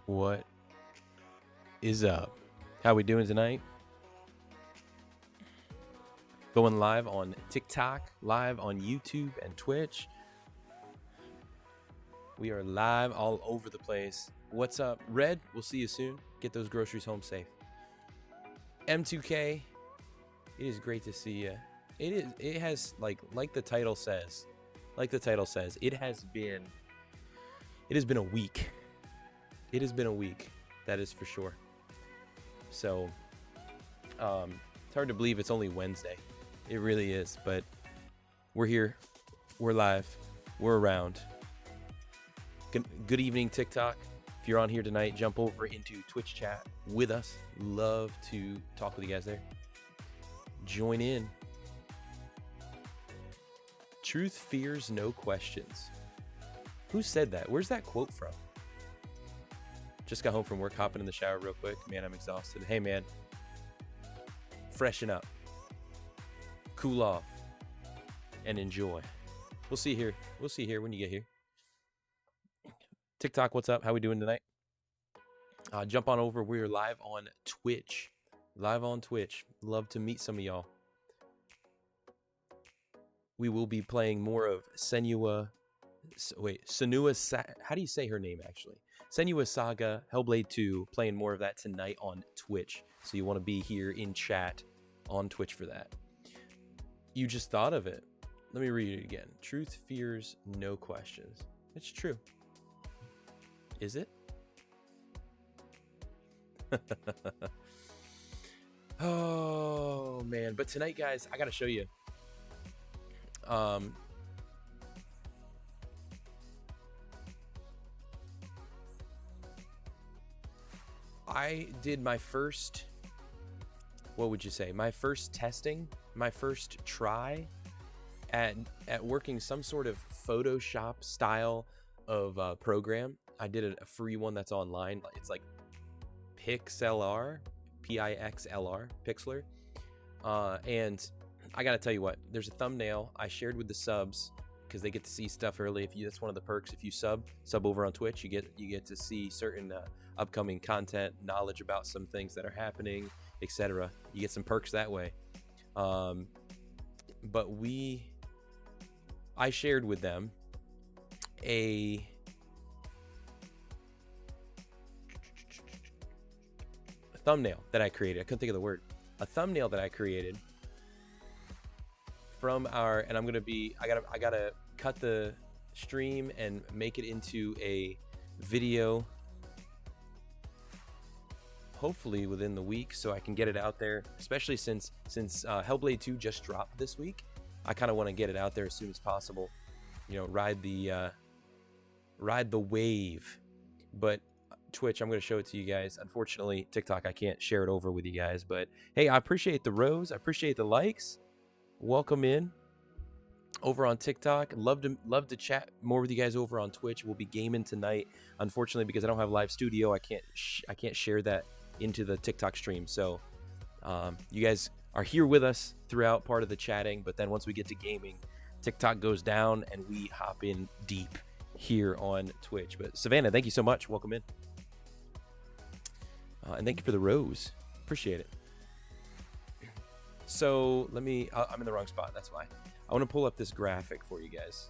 What is up? How we doing tonight? Going live on TikTok, live on YouTube and Twitch. We are live all over the place. What's up, Red? We'll see you soon. Get those groceries home safe. M2K, it is great to see you. It has like the title says. It has been a week. It has been a week, that is for sure. So, it's hard to believe it's only Wednesday. It really is, but we're here, we're live, we're around. Good evening, TikTok. If you're on here tonight, jump over into Twitch chat with us. Love to talk with you guys there. Join in. Truth fears no questions. Who said that? Where's that quote from? Just got home from work, hopping in the shower real quick. Man, I'm exhausted. Hey, man. Freshen up. Cool off. And enjoy. We'll see you here. We'll see you here when you get here. TikTok, what's up? How we doing tonight? Jump on over. We're live on Twitch. Live on Twitch. Love to meet some of y'all. We will be playing more of Senua. How do you say her name, actually? Senua Saga, Hellblade 2, playing more of that tonight on Twitch. So you want to be here in chat on Twitch for that. You just thought of it. Let me read it again. Truth fears no questions. It's true. Is it? Oh, man. But tonight, guys, I got to show you. I did my first, what would you say? My first testing, my first try at working some sort of Photoshop style of program. I did a free one that's online. It's like Pixlr, Pixlr, Pixlr. And I gotta tell you what, there's a thumbnail I shared with the subs because they get to see stuff early. That's one of the perks. If you sub over on Twitch, you get to see certain upcoming content, knowledge about some things that are happening, etc. You get some perks that way. But I shared with them a thumbnail that I created. I couldn't think of the word. A thumbnail that I created from and I'm gonna I gotta cut the stream and make it into a video, hopefully within the week, so I can get it out there. Especially since Hellblade 2 just dropped this week, I kind of want to get it out there as soon as possible. You know, ride the wave. But Twitch, I'm going to show it to you guys. Unfortunately, TikTok, I can't share it over with you guys. But hey, I appreciate the rose. I appreciate the likes. Welcome in over on TikTok. Love to chat more with you guys over on Twitch. We'll be gaming tonight. Unfortunately, because I don't have live studio, I can't share that into the TikTok stream. So you guys are here with us throughout part of the chatting, but then once we get to gaming, TikTok goes down and we hop in deep here on Twitch. But Savannah, thank you so much. Welcome in. And thank you for the rose. Appreciate it. So I'm in the wrong spot. That's why. I want to pull up this graphic for you guys.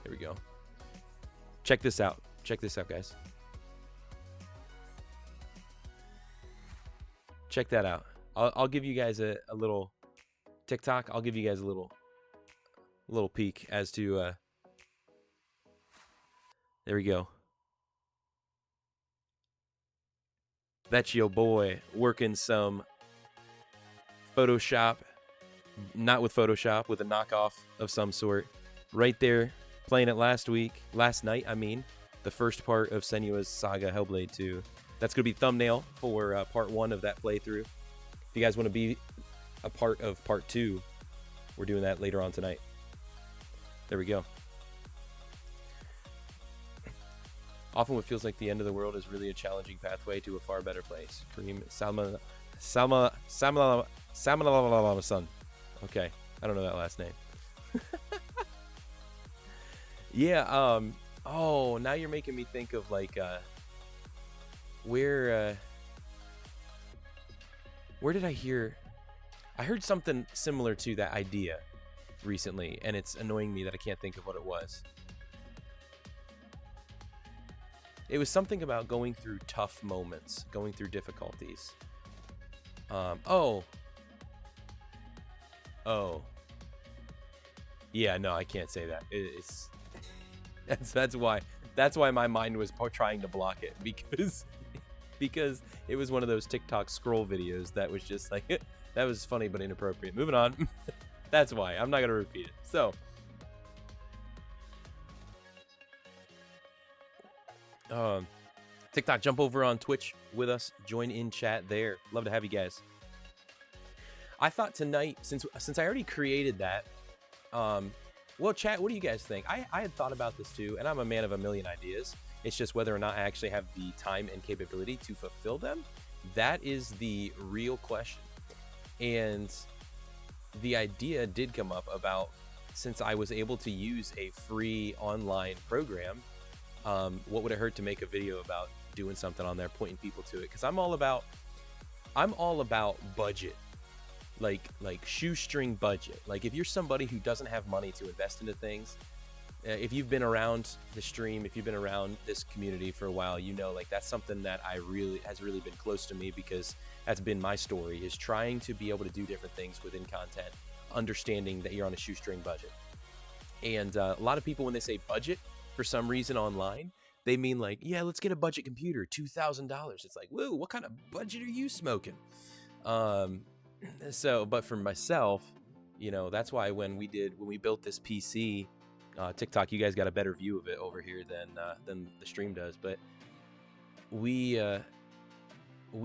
Here we go. Check this out. Check this out, guys. Check that out. I'll give you guys a little TikTok. I'll give you guys a little peek as to there we go. That's your boy working some Photoshop, not with Photoshop, with a knockoff of some sort. Right there, playing it last night, the first part of Senua's Saga Hellblade 2. That's going to be thumbnail for part 1 of that playthrough. If you guys want to be a part of part 2, we're doing that later on tonight. There we go. Often what feels like the end of the world is really a challenging pathway to a far better place. Kareem Salma son. Okay, I don't know that last name. Yeah. Oh, now you're making me think of like where where did I hear? I heard something similar to that idea recently, and it's annoying me that I can't think of what it was. It was something about going through tough moments, going through difficulties. Oh. Yeah, no, I can't say that. It's that's why my mind was trying to block it, because it was one of those TikTok scroll videos that was just like that was funny but inappropriate. Moving on. That's why I'm not gonna repeat it. So, TikTok, jump over on Twitch with us. Join in chat there. Love to have you guys. I thought tonight, since I already created that, well, chat, what do you guys think? I had thought about this too, and I'm a man of a million ideas. It's just whether or not I actually have the time and capability to fulfill them. That is the real question. And the idea did come up about, since I was able to use a free online program, what would it hurt to make a video about doing something on there, pointing people to it? Because I'm all about budget. Like shoestring budget. Like, if you're somebody who doesn't have money to invest into things, if you've been around the stream, if you've been around this community for a while, you know, like, that's something that has really been close to me, because that's been my story, is trying to be able to do different things within content, understanding that you're on a shoestring budget. And a lot of people, when they say budget, for some reason online, they mean like, yeah, let's get a budget computer, $2,000. It's like, whoa, what kind of budget are you smoking? So, but for myself, you know, that's why when we built this PC, TikTok, you guys got a better view of it over here than the stream does. But we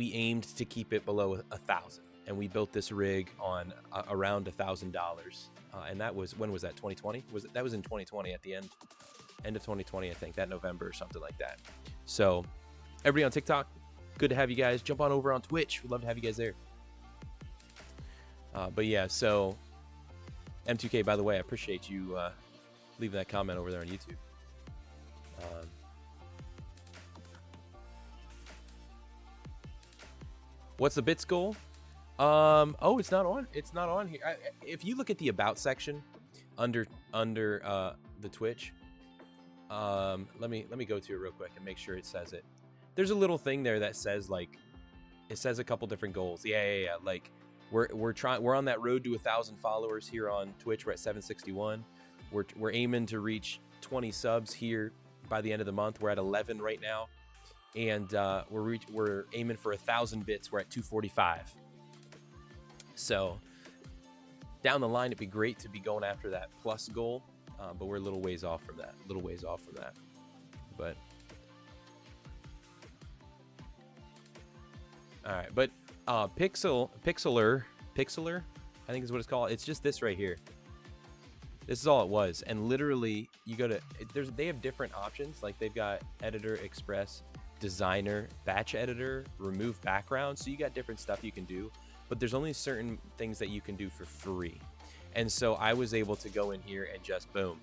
aimed to keep it below 1,000, and we built this rig on around $1,000. And that was, when was that? 2020? That was in 2020 at the end of 2020, I think, that November or something like that. So, everybody on TikTok, good to have you guys. Jump on over on Twitch. We'd love to have you guys there. But yeah, so M2K, by the way, I appreciate you leaving that comment over there on YouTube. What's the bits goal? Oh, it's not on. It's not on here. If you look at the about section under the Twitch, let me go to it real quick and make sure it says it. There's a little thing there that says, like, it says a couple different goals. Yeah. Like, we're on that road to 1,000 followers here on Twitch. We're at 761. We're aiming to reach 20 subs here by the end of the month. We're at 11 right now, and we're aiming for 1,000 bits. We're at 245. So down the line, it'd be great to be going after that plus goal, but we're a little ways off from that. But all right, but Pixeler, I think is what it's called. It's just this right here. This is all it was. And literally, you go to, they have different options. Like, they've got editor, express, designer, batch editor, remove background. So you got different stuff you can do, but there's only certain things that you can do for free. And so I was able to go in here and just boom.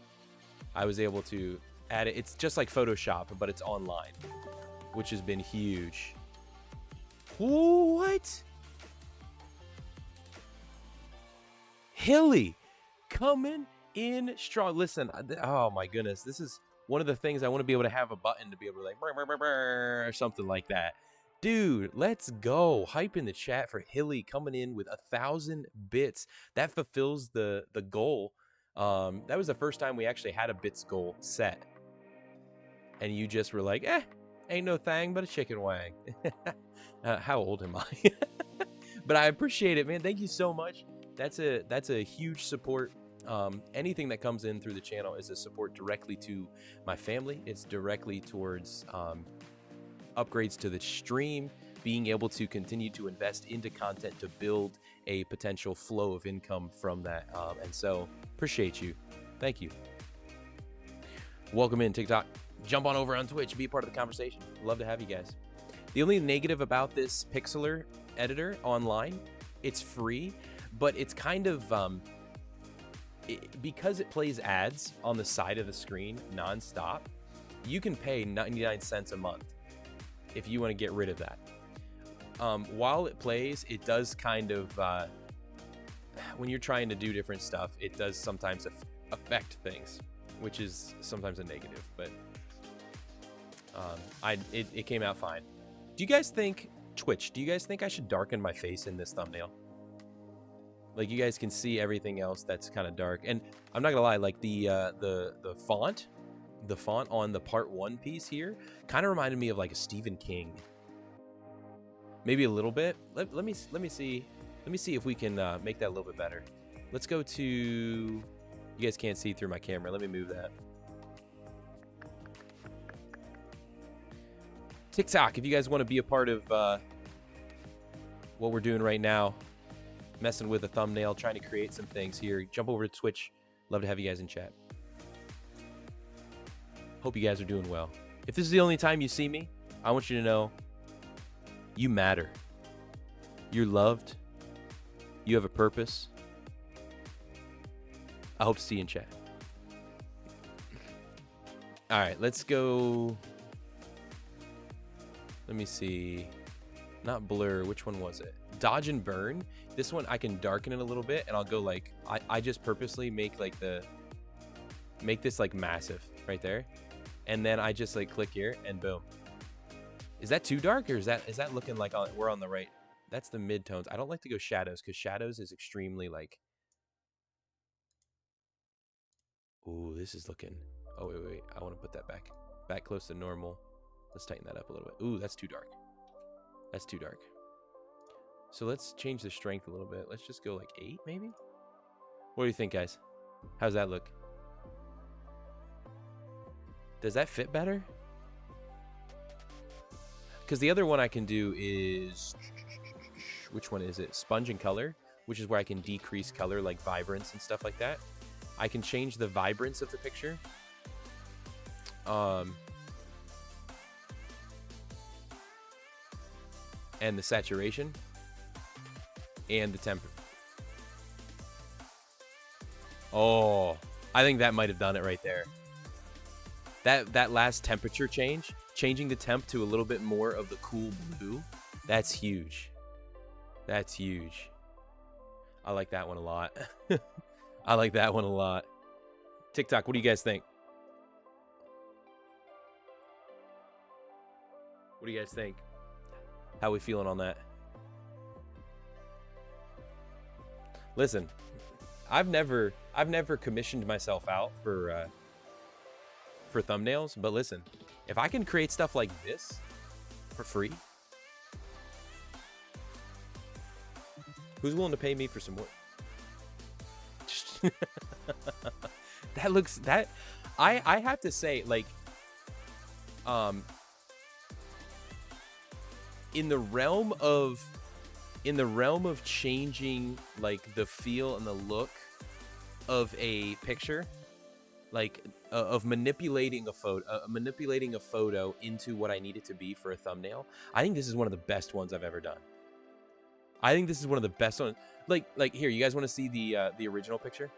I was able to add it. It's just like Photoshop, but it's online, which has been huge. What? Hilly coming in strong. Listen, oh my goodness, this is one of the things I want to be able to have a button to be able to, like, brr, brr, brr, brr, or something like that. Dude, let's go. Hype in the chat for Hilly coming in with 1,000 bits. That fulfills the goal. That was the first time we actually had a bits goal set, and you just were like, ain't no thing but a chicken wang. How old am I? But I appreciate it, man. Thank you so much. That's a huge support. Anything that comes in through the channel is a support directly to my family. It's directly towards upgrades to the stream, being able to continue to invest into content to build a potential flow of income from that. And so appreciate you. Thank you. Welcome in, TikTok. Jump on over on Twitch. Be a part of the conversation. Love to have you guys. The only negative about this Pixeler editor online, it's free, but it's kind of because it plays ads on the side of the screen nonstop, you can pay 99 cents a month if you want to get rid of that. While it plays, it does kind of, when you're trying to do different stuff, it does sometimes affect things, which is sometimes a negative, but it came out fine. Do you guys think, Twitch, do you guys think I should darken my face in this thumbnail? Like, you guys can see everything else that's kind of dark. And I'm not gonna lie, like the font on the part 1 piece here kind of reminded me of like a Stephen King. Maybe a little bit. Let me see if we can make that a little bit better. Let's go to, you guys can't see through my camera. Let me move that. TikTok, if you guys want to be a part of what we're doing right now, messing with a thumbnail, trying to create some things here, jump over to Twitch. Love to have you guys in chat. Hope you guys are doing well. If this is the only time you see me, I want you to know you matter. You're loved. You have a purpose. I hope to see you in chat. All right, let's go. Let me see. Not blur. Which one was it? Dodge and burn. This one I can darken it a little bit, and I'll go like I just purposely make like make this like massive right there, and then I just like click here and boom. Is that too dark, or is that looking like we're on the right? That's the mid tones. I don't like to go shadows because shadows is extremely like. Ooh, this is looking. Oh wait. I want to put that back close to normal. Let's tighten that up a little bit. Ooh, that's too dark. That's too dark. So let's change the strength a little bit. Let's just go like 8 maybe. What do you think, guys? How's that look? Does that fit better? Because the other one I can do is, which one is it? Sponge and color, which is where I can decrease color like vibrance and stuff like that. I can change the vibrance of the picture. And the saturation and the temper. Oh, I think that might have done it right there. That last temperature change, changing the temp to a little bit more of the cool blue, that's huge. That's huge. I like that one a lot. I like that one a lot. TikTok, what do you guys think? What do you guys think? How we feeling on that? Listen, I've never commissioned myself out for thumbnails, but listen, if I can create stuff like this for free, who's willing to pay me for some work? I have to say, like, in the realm of changing like the feel and the look of a picture, like of manipulating a photo into what I need it to be for a thumbnail, I think this is one of the best ones I've ever done. I think this is one of the best ones. Like here, you guys want to see the original picture?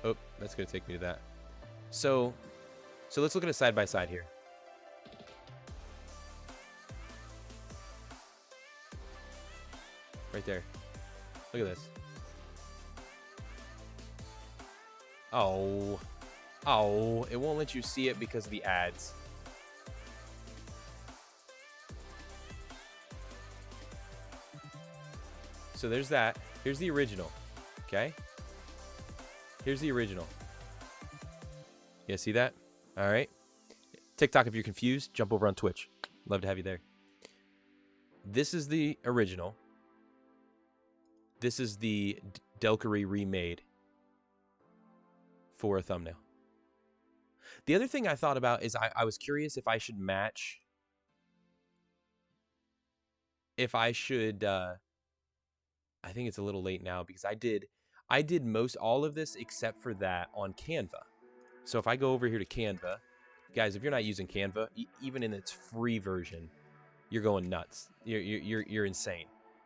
Oh, that's gonna take me to that. So let's look at it side by side here. Right there. Look at this. Oh, it won't let you see it because of the ads. So there's that. Here's the original. Okay? Here's the original. You guys see that? All right. TikTok, if you're confused, jump over on Twitch. Love to have you there. This is the original. This is the Delkery remade for a thumbnail. The other thing I thought about is I was curious if I should match. If I should, I think it's a little late now because I did most all of this except for that on Canva. So if I go over here to Canva, guys, if you're not using Canva, even in its free version, you're going nuts. You're insane.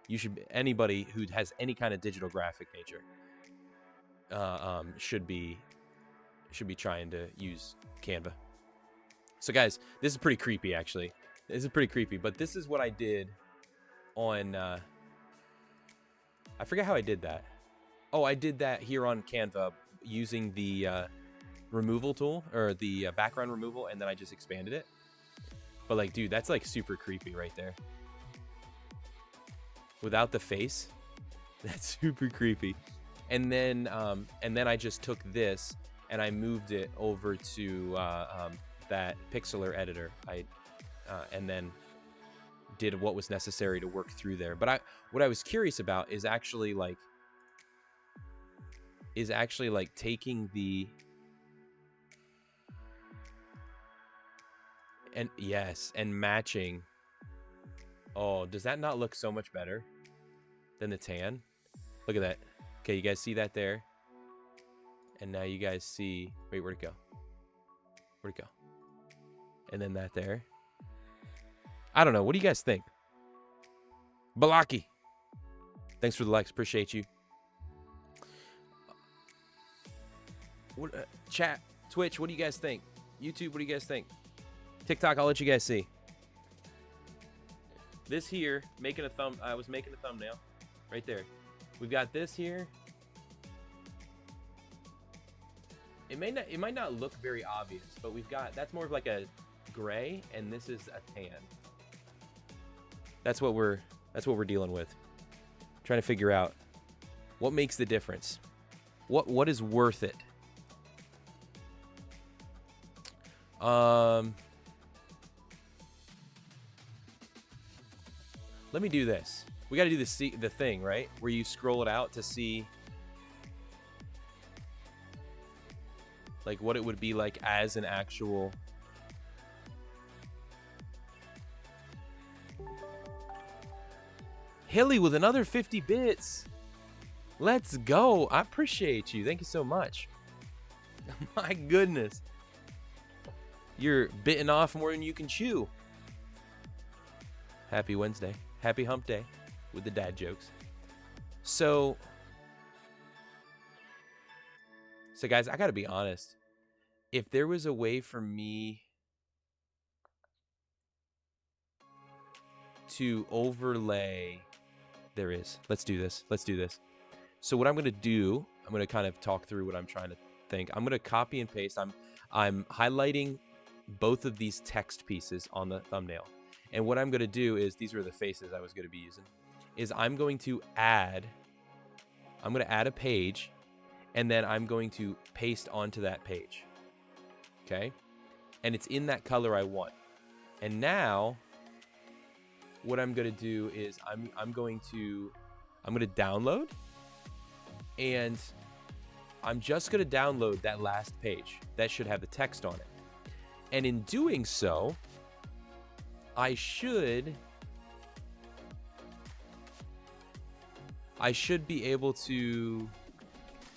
You should, anybody who has any kind of digital graphic nature should be trying to use Canva. So guys, this is pretty creepy actually. This is pretty creepy, but this is what I did on I forget how I did that. Oh, I did that here on Canva using the removal tool, or the background removal, and then I just expanded it. But like, dude, that's like super creepy right there. Without the face, that's super creepy. And then I just took this and I moved it over to that pixeler editor. And then did what was necessary to work through there. But what I was curious about is actually like taking the, and yes, and matching. Oh, does that not look so much better than the tan? Look at that. Okay, you guys see that there? And now you guys see, wait, where'd it go? Where'd it go? And then that there. I don't know. What do you guys think? Balaki, thanks for the likes. Appreciate you. Chat, Twitch, what do you guys think? YouTube, what do you guys think? TikTok, I'll let you guys see. This here, I was making a thumbnail right there. We've got this here. It might not look very obvious, but we've got, that's more of like a gray, and this is a tan. That's what we're dealing with. Trying to figure out what makes the difference. What is worth it? Let me do this. We got to do the thing, right? Where you scroll it out to see like what it would be like as an actual. Hilly with another 50 bits. Let's go. I appreciate you. Thank you so much. My goodness. You're bitten off more than you can chew. Happy Wednesday. Happy hump day with the dad jokes. So guys, I gotta be honest. If there was a way for me to overlay, there is. Let's do this. Let's do this. So what I'm gonna do, I'm gonna kind of talk through what I'm trying to think. I'm gonna copy and paste. I'm highlighting both of these text pieces on the thumbnail. And what I'm going to do is, these are the faces I was going to be using, is I'm going to add a page, and then I'm going to paste onto that page. Okay? And it's in that color I want. And now what I'm going to do is I'm going to download, and I'm just going to download that last page. That should have the text on it. And in doing so, I should be able to,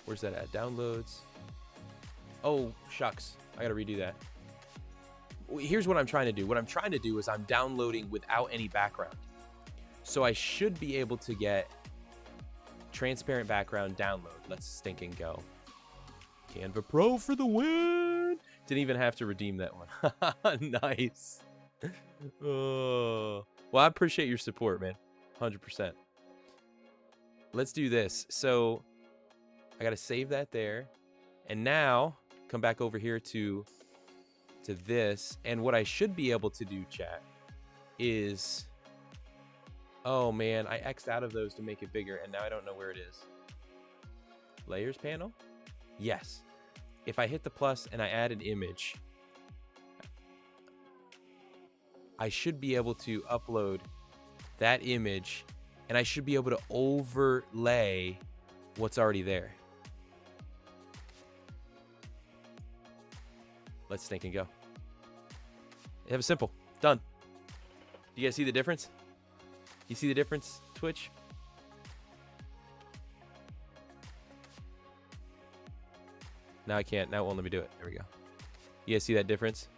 where's that at? Downloads. Oh, shucks. I gotta redo that. Here's what I'm trying to do. What I'm trying to do is I'm downloading without any background. So I should be able to get transparent background download. Let's stinking go. Canva Pro for the win. Didn't even have to redeem that one. Nice. Oh, well, I appreciate your support, man. 100%. Let's do this. So I got to save that there. And now come back over here to this. And what I should be able to do, chat, is, oh man, I X'd out of those to make it bigger. And now I don't know where it is. Layers panel? Yes. If I hit the plus and I add an image, I should be able to upload that image, and I should be able to overlay what's already there. Let's think and go. Have it simple. Done. Do you guys see the difference? You see the difference, Twitch? Now I can't. Now it won't let me do it. There we go. You guys see that difference?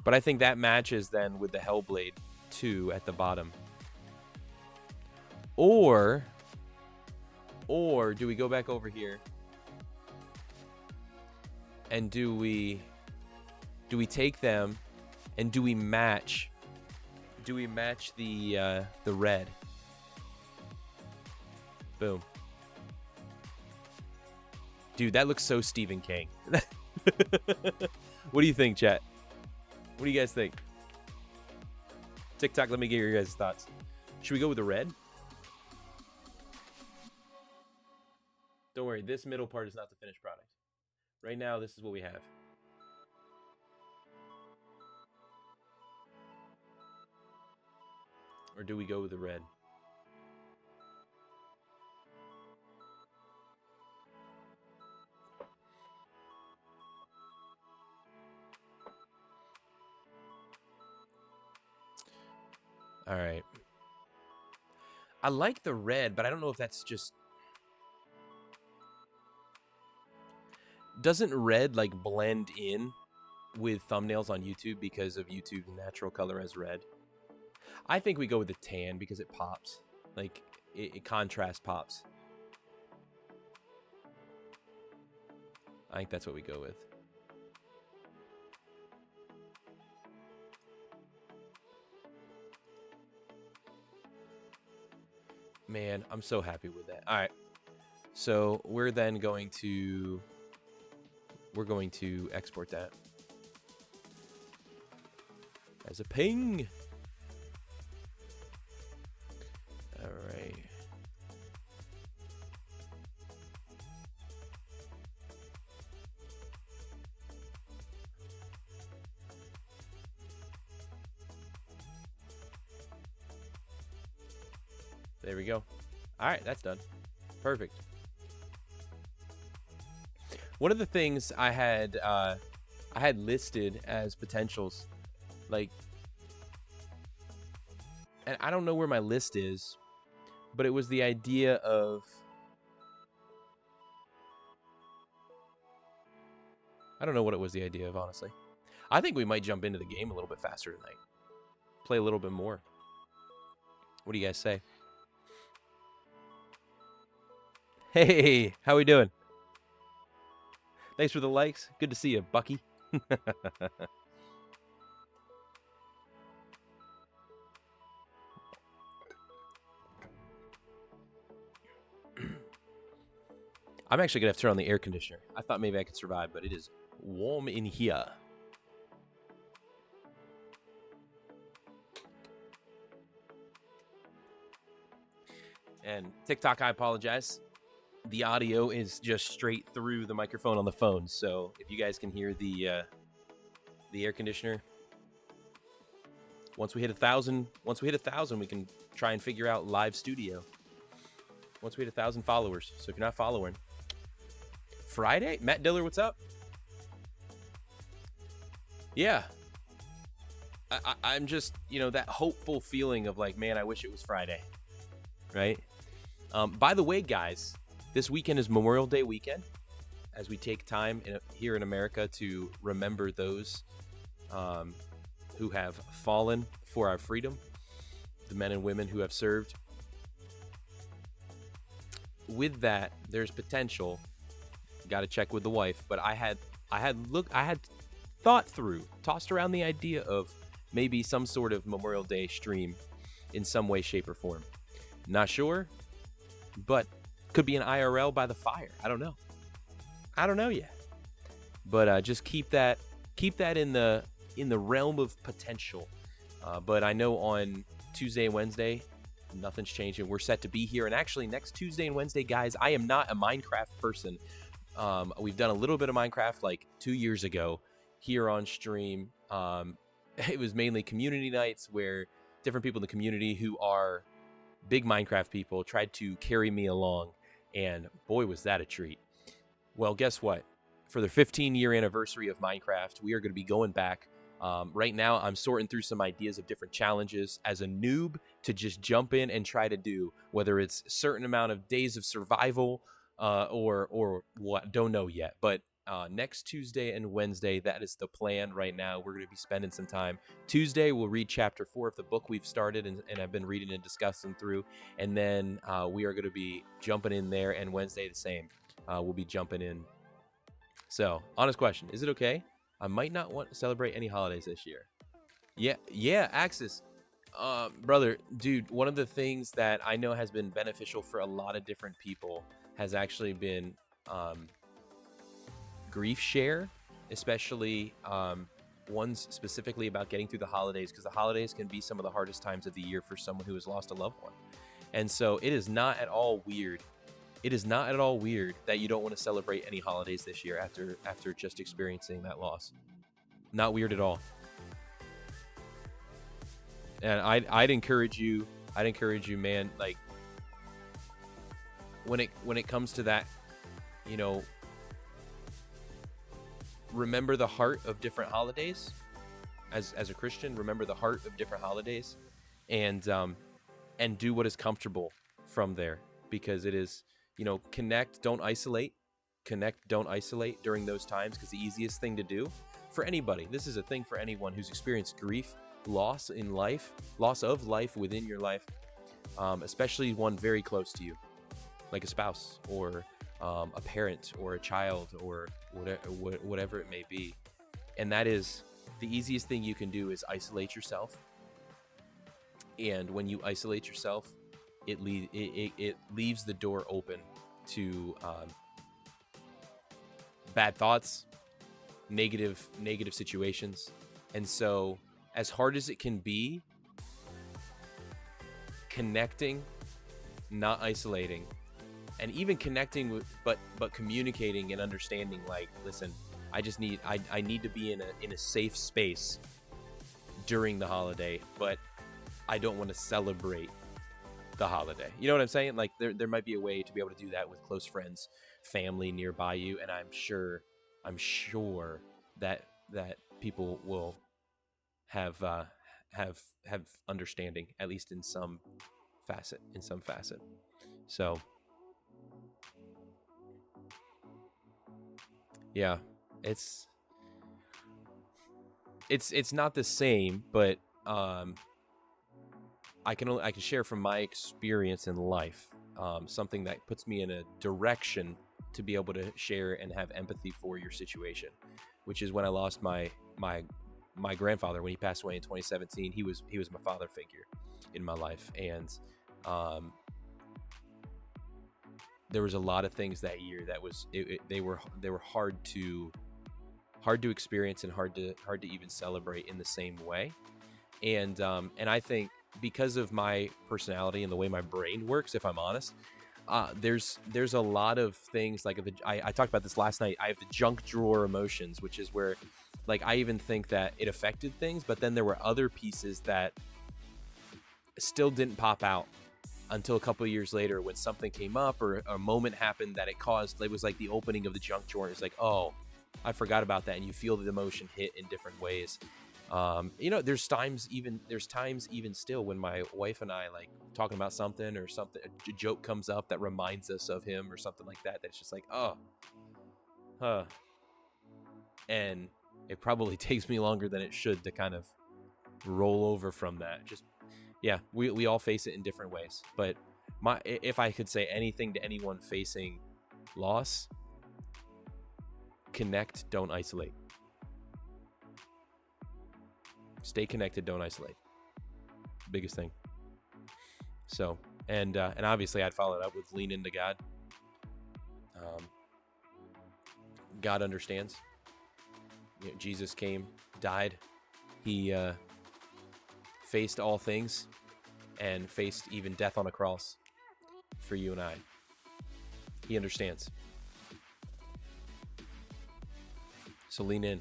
But I think that matches then with the Hellblade 2 at the bottom. Or do we go back over here and do we take them and do we match the red? Boom. Dude, that looks so Stephen King. What do you think, chat? What do you guys think? TikTok, let me get your guys' thoughts. Should we go with the red? Don't worry, this middle part is not the finished product. Right now, this is what we have. Or do we go with the red? All right. I like the red, but I don't know if that's just... Doesn't red like blend in with thumbnails on YouTube because of YouTube's natural color as red? I think we go with the tan because it pops. Like, it contrast pops. I think that's what we go with. Man, I'm so happy with that. All right. So we're then going to... We're going to export that as a ping. All right. There we go. All right, that's done. Perfect. One of the things I had listed as potentials, like, and I don't know where my list is, but it was the idea of, I don't know what it was the idea of, honestly. I think we might jump into the game a little bit faster tonight. Play a little bit more. What do you guys say? Hey, how we doing? Thanks for the likes. Good to see you, Bucky. I'm actually going to have to turn on the air conditioner. I thought maybe I could survive, but it is warm in here. And TikTok, I apologize. The audio is just straight through the microphone on the phone, so if you guys can hear the air conditioner, once we hit 1,000, we can try and figure out live studio. Once we hit 1,000 followers, so if you're not following, Friday, Matt Diller, what's up? Yeah, I'm just, that hopeful feeling of like, man, I wish it was Friday, right? By the way, guys. This weekend is Memorial Day weekend, as we take time here in America to remember those who have fallen for our freedom, the men and women who have served. With that, there's potential. Got to check with the wife, but I had tossed around the idea of maybe some sort of Memorial Day stream in some way, shape, or form. Not sure, but could be an IRL by the fire. I don't know yet. But just keep that in the realm of potential. But I know on Tuesday and Wednesday, nothing's changing. We're set to be here. And actually, next Tuesday and Wednesday, guys, I am not a Minecraft person. We've done a little bit of Minecraft like 2 years ago here on stream. It was mainly community nights where different people in the community who are big Minecraft people tried to carry me along. And boy, was that a treat. Well, guess what? For the 15-year anniversary of Minecraft, we are going to be going back. Right now, I'm sorting through some ideas of different challenges as a noob to just jump in and try to do, whether it's a certain amount of days of survival or what, don't know yet. But next Tuesday and Wednesday. That is the plan right now. We're going to be spending some time. Tuesday, we'll read chapter 4 of the book we've started and I've been reading and discussing through. And then we are going to be jumping in there. And Wednesday, the same. We'll be jumping in. So, honest question. Is it okay? I might not want to celebrate any holidays this year. Yeah, Axis. Brother, dude, one of the things that I know has been beneficial for a lot of different people has actually been grief share, especially ones specifically about getting through the holidays, because the holidays can be some of the hardest times of the year for someone who has lost a loved one. And so it is not at all weird. It is not at all weird that you don't want to celebrate any holidays this year after just experiencing that loss. Not weird at all. And I'd encourage you, man, like when it comes to that, you know, remember the heart of different holidays. As a Christian, remember the heart of different holidays, and do what is comfortable from there, because it is, you know, connect, don't isolate during those times, because the easiest thing to do for anybody, this is a thing for anyone who's experienced grief, loss of life within your life, especially one very close to you, like a spouse or a parent or a child or whatever it may be. And that is the easiest thing you can do, is isolate yourself. And when you isolate yourself, it leaves the door open to bad thoughts, negative situations. And so, as hard as it can be, connecting, not isolating, and even connecting with, but communicating and understanding, like, listen, I need to be in a safe space during the holiday, but I don't want to celebrate the holiday. You know what I'm saying? Like, there might be a way to be able to do that with close friends, family nearby you, and I'm sure that people will have understanding, at least in some facet. So yeah, it's not the same, but I can share from my experience in life, something that puts me in a direction to be able to share and have empathy for your situation, which is when I lost my grandfather when he passed away in 2017. He was my father figure in my life, and there was a lot of things that year that was they were hard to experience and hard to even celebrate in the same way. And I think because of my personality and the way my brain works, if I'm honest, there's a lot of things like I talked about this last night. I have the junk drawer emotions, which is where, like, I even think that it affected things, but then there were other pieces that still didn't pop out until a couple of years later, when something came up or a moment happened that it was like the opening of the junk drawer. It's like, oh, I forgot about that. And you feel the emotion hit in different ways. You know, there's times even still when my wife and I, like, talking about something or something, a joke comes up that reminds us of him or something like that. That's just like, and it probably takes me longer than it should to kind of roll over from that. Just, yeah, we all face it in different ways. But if I could say anything to anyone facing loss, connect, don't isolate. Stay connected, don't isolate. Biggest thing. So, and obviously I'd follow it up with lean into God. God understands. You know, Jesus came, died. He faced all things and faced even death on a cross for you and I. He understands. So lean in.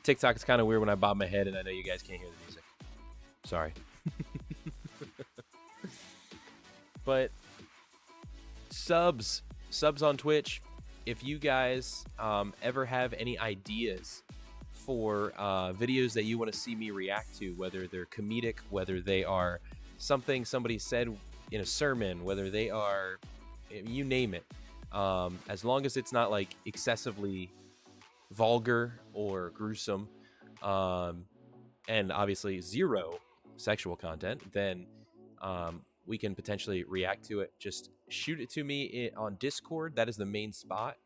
TikTok is kind of weird when I bob my head, and I know you guys can't hear the music. Sorry. But subs on Twitch. If you guys ever have any ideas for videos that you want to see me react to, whether they're comedic, whether they are something somebody said in a sermon, whether they are, you name it, as long as it's not like excessively vulgar or gruesome, and obviously zero sexual content, then we can potentially react to it. Just shoot it to me on Discord. That is the main spot,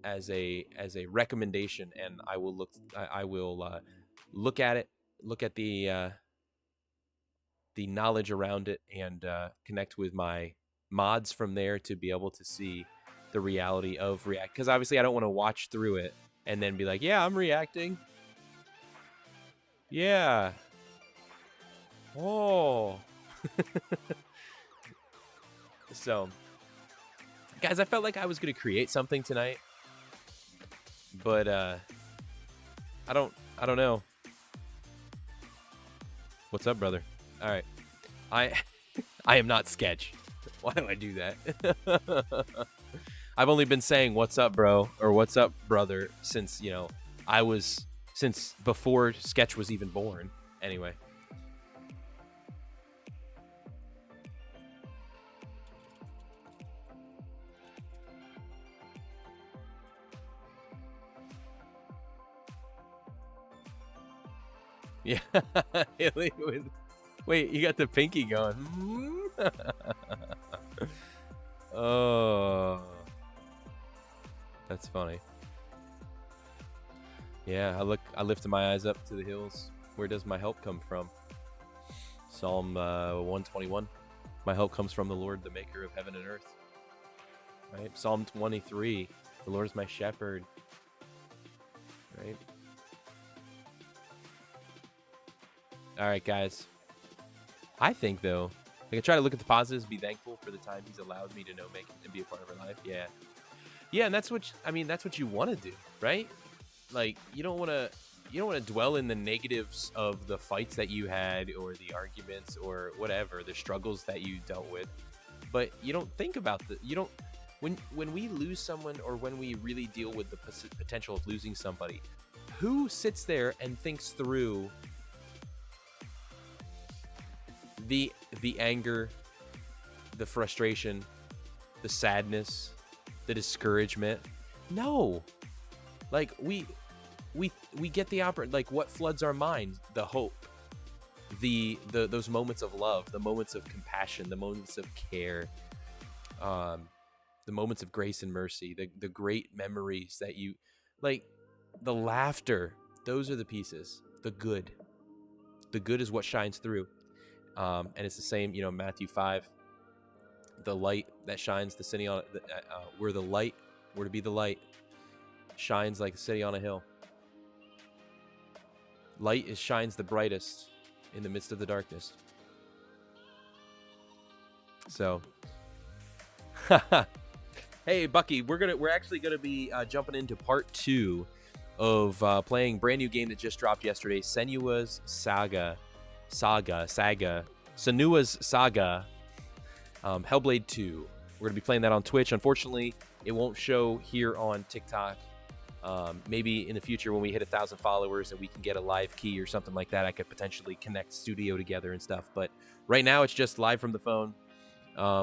as a recommendation, and I will look at it, look at the knowledge around it, and connect with my mods from there to be able to see the reality of react. Because obviously I don't want to watch through it and then be like, yeah, I'm reacting. Yeah. Oh. So, guys, I felt like I was going to create something tonight, but I don't know. What's up, brother? All right. I am not Sketch. Why do I do that? I've only been saying what's up, bro, or what's up, brother, since, since before Sketch was even born. Anyway. Yeah. Wait, you got the pinky going. Oh. That's funny. Yeah, I lifted my eyes up to the hills. Where does my help come from? Psalm 121. My help comes from the Lord, the maker of heaven and earth. Right? Psalm 23. The Lord is my shepherd. Right? All right, guys. I think, though, I try to look at the positives, be thankful for the time he's allowed me to know, make, and be a part of our life. Yeah. Yeah, and that's what you want to do, right? Like, you don't want to dwell in the negatives of the fights that you had, or the arguments, or whatever, the struggles that you dealt with. But you don't think about when we lose someone, or when we really deal with the potential of losing somebody, who sits there and thinks through the anger, the frustration, the sadness, the discouragement? No. Like, we get the like, what floods our mind? The hope, those moments of love, the moments of compassion, the moments of care, the moments of grace and mercy, the great memories that you, like, the laughter. Those are the pieces. The good is what shines through. And it's the same, Matthew 5, the light that shines the city on, we're to be the light, shines like a city on a hill. Light shines the brightest in the midst of the darkness. So, hey, Bucky, we're actually gonna be jumping into part 2 of playing brand new game that just dropped yesterday, Senua's Saga, Senua's Saga, Hellblade 2. We're gonna be playing that on Twitch. Unfortunately, it won't show here on TikTok. Maybe in the future, when we hit 1,000 followers and we can get a live key or something like that, I could potentially connect studio together and stuff. But right now, it's just live from the phone.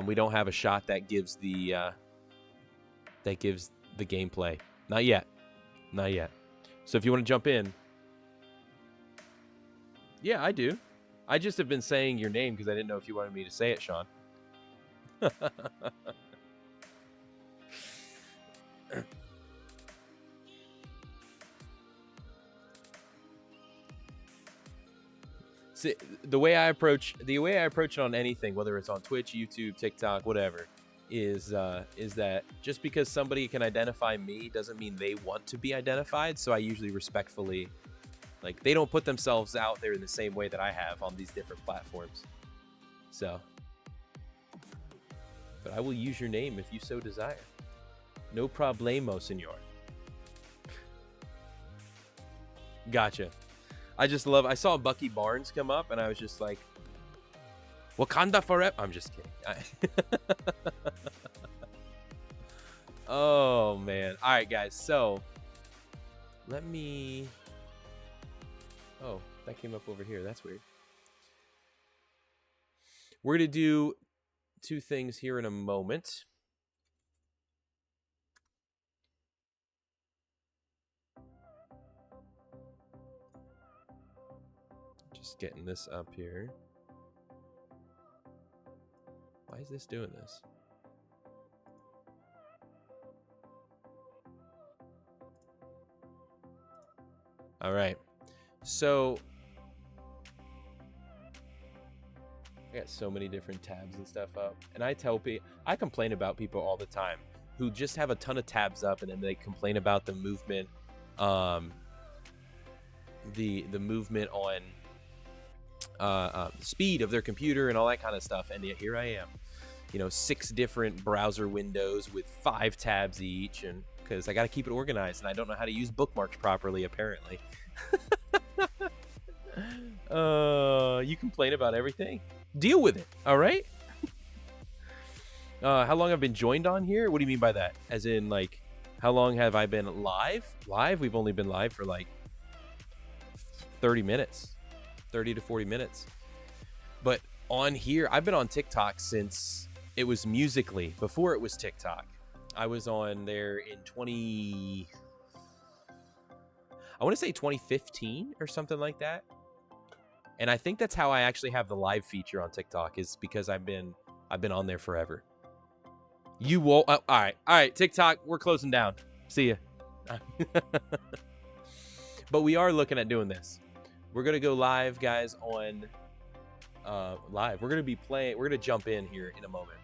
We don't have a shot that gives the gameplay. Not yet. So if you want to jump in, yeah, I do. I just have been saying your name because I didn't know if you wanted me to say it, Sean. See, the way I approach it on anything, whether it's on Twitch, YouTube, TikTok, whatever, is that just because somebody can identify me doesn't mean they want to be identified. So I usually respectfully, like, they don't put themselves out there in the same way that I have on these different platforms. So, but I will use your name if you so desire. No problemo, senor. Gotcha. I saw Bucky Barnes come up, and I was just like, Wakanda forever. I'm just kidding. Oh, man. All right, guys. So, let me... Oh, that came up over here. That's weird. We're going to do two things here in a moment. Just getting this up here. Why is this doing this? All right. So I got so many different tabs and stuff up. And I tell people, I complain about people all the time who just have a ton of tabs up and then they complain about the movement, the movement on speed of their computer and all that kind of stuff. And yet here I am, 6 different browser windows with 5 tabs each, and because I got to keep it organized and I don't know how to use bookmarks properly, apparently. You complain about everything. Deal with it, all right? How long I've been joined on here? What do you mean by that? As in, like, how long have I been live? We've only been live for like 30 minutes. 30 to 40 minutes. But on here, I've been on TikTok since it was Musical.ly, before it was TikTok. I was on there in I want to say 2015 or something like that. And I think that's how I actually have the live feature on TikTok, is because I've been on there forever. You won't. All right, TikTok, we're closing down. See ya. But we are looking at doing this. We're gonna go live, guys, on live. We're gonna jump in here in a moment.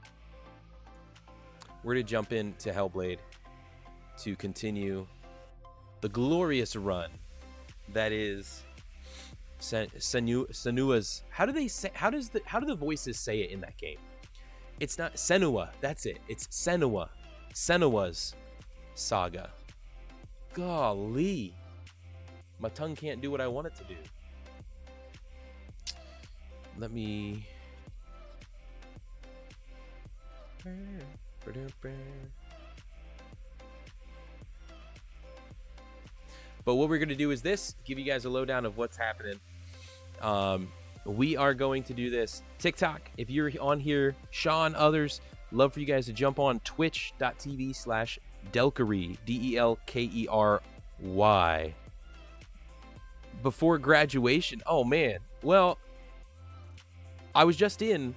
We're gonna jump into Hellblade to continue the glorious run that is Senua's. How do the voices say it in that game? It's not Senua. That's it. It's Senua. Senua's Saga. Golly. My tongue can't do what I want it to do. Let me... But what we're going to do is this. Give you guys a lowdown of what's happening. We are going to do this. TikTok, if you're on here, Sean, others, love for you guys to jump on twitch.tv/Delkery, Delkery. Before graduation. Oh, man. Well, I was just in,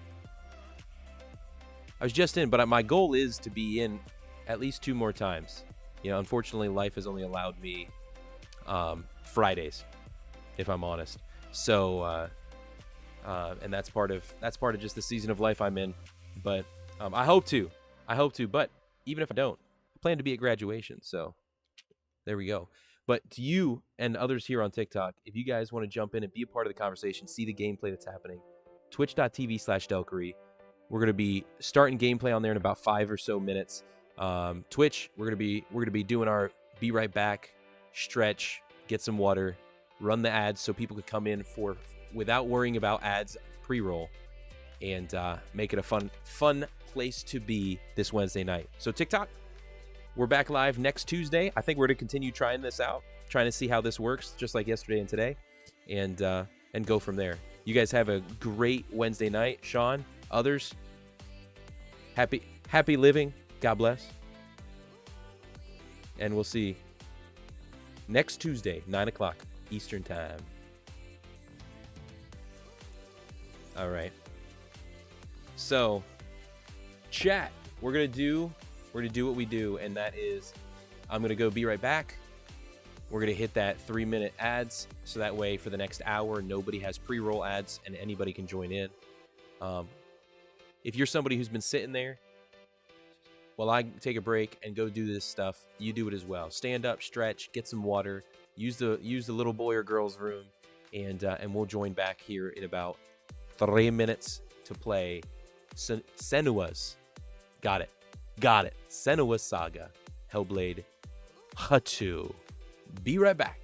but my goal is to be in at least 2 more times. Unfortunately, life has only allowed me Fridays, if I'm honest. So, and that's part of just the season of life I'm in. But I hope to. But even if I don't, I plan to be at graduation. So there we go. But to you and others here on TikTok, if you guys want to jump in and be a part of the conversation, see the gameplay that's happening, twitch.tv/Delkery. We're going to be starting gameplay on there in about 5 or so minutes. Twitch, we're going to be doing our be right back, stretch, get some water, run the ads so people can come in without worrying about ads pre-roll, and make it a fun place to be this Wednesday night. So TikTok, we're back live next Tuesday. I think we're to continue trying this out, trying to see how this works, just like yesterday and today, and go from there. You guys have a great Wednesday night. Sean, others, happy living. God bless. And we'll see next Tuesday, 9 o'clock Eastern time. All right. So, chat, we're gonna do what we do, and that is, I'm gonna go be right back. We're gonna hit that 3-minute ads, so that way for the next hour nobody has pre-roll ads and anybody can join in. If you're somebody who's been sitting there while I take a break and go do this stuff, you do it as well. Stand up, stretch, get some water, use the little boy or girl's room, and we'll join back here in about 3 minutes to play Senua's. Got it. Senua's Saga, Hellblade Hatu. Be right back.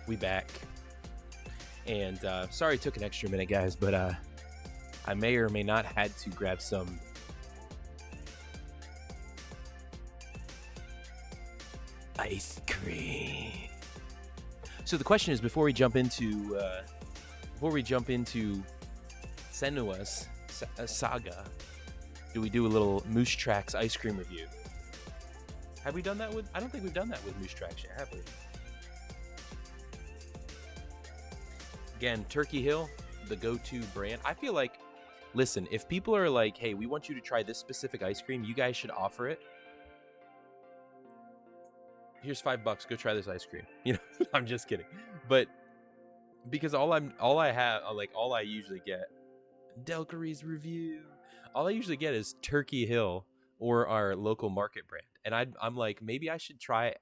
We back. And sorry it took an extra minute, guys, but I may or may not had to grab some ice cream. So the question is, before we jump into Senua's Saga, do we do a little Moose Tracks ice cream review? Have we done that with? I don't think we've done that with Moose Tracks yet, have we? Again, Turkey Hill, the go-to brand. I feel like, listen, if people are like, hey, we want you to try this specific ice cream, you guys should offer it. Here's $5, go try this ice cream. You know, I'm just kidding. But because all I usually get, Delkery's review, all I usually get is Turkey Hill or our local market brand. And I'm like, maybe I should try,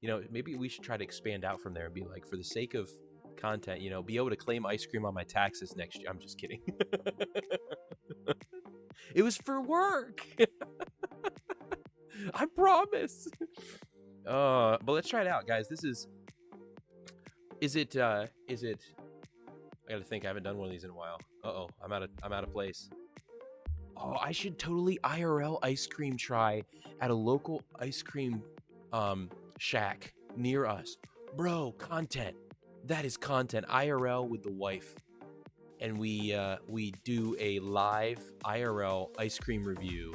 you know, maybe we should try to expand out from there and be like, for the sake of content, you know, be able to claim ice cream on my taxes next year. I'm just kidding. It was for work. I promise. But let's try it out, guys. Is it I gotta think. I haven't done one of these in a while. I'm out of place. Oh, I should totally IRL ice cream try at a local ice cream shack near us. Bro, content. That is content. IRL with the wife. And we do a live IRL ice cream review.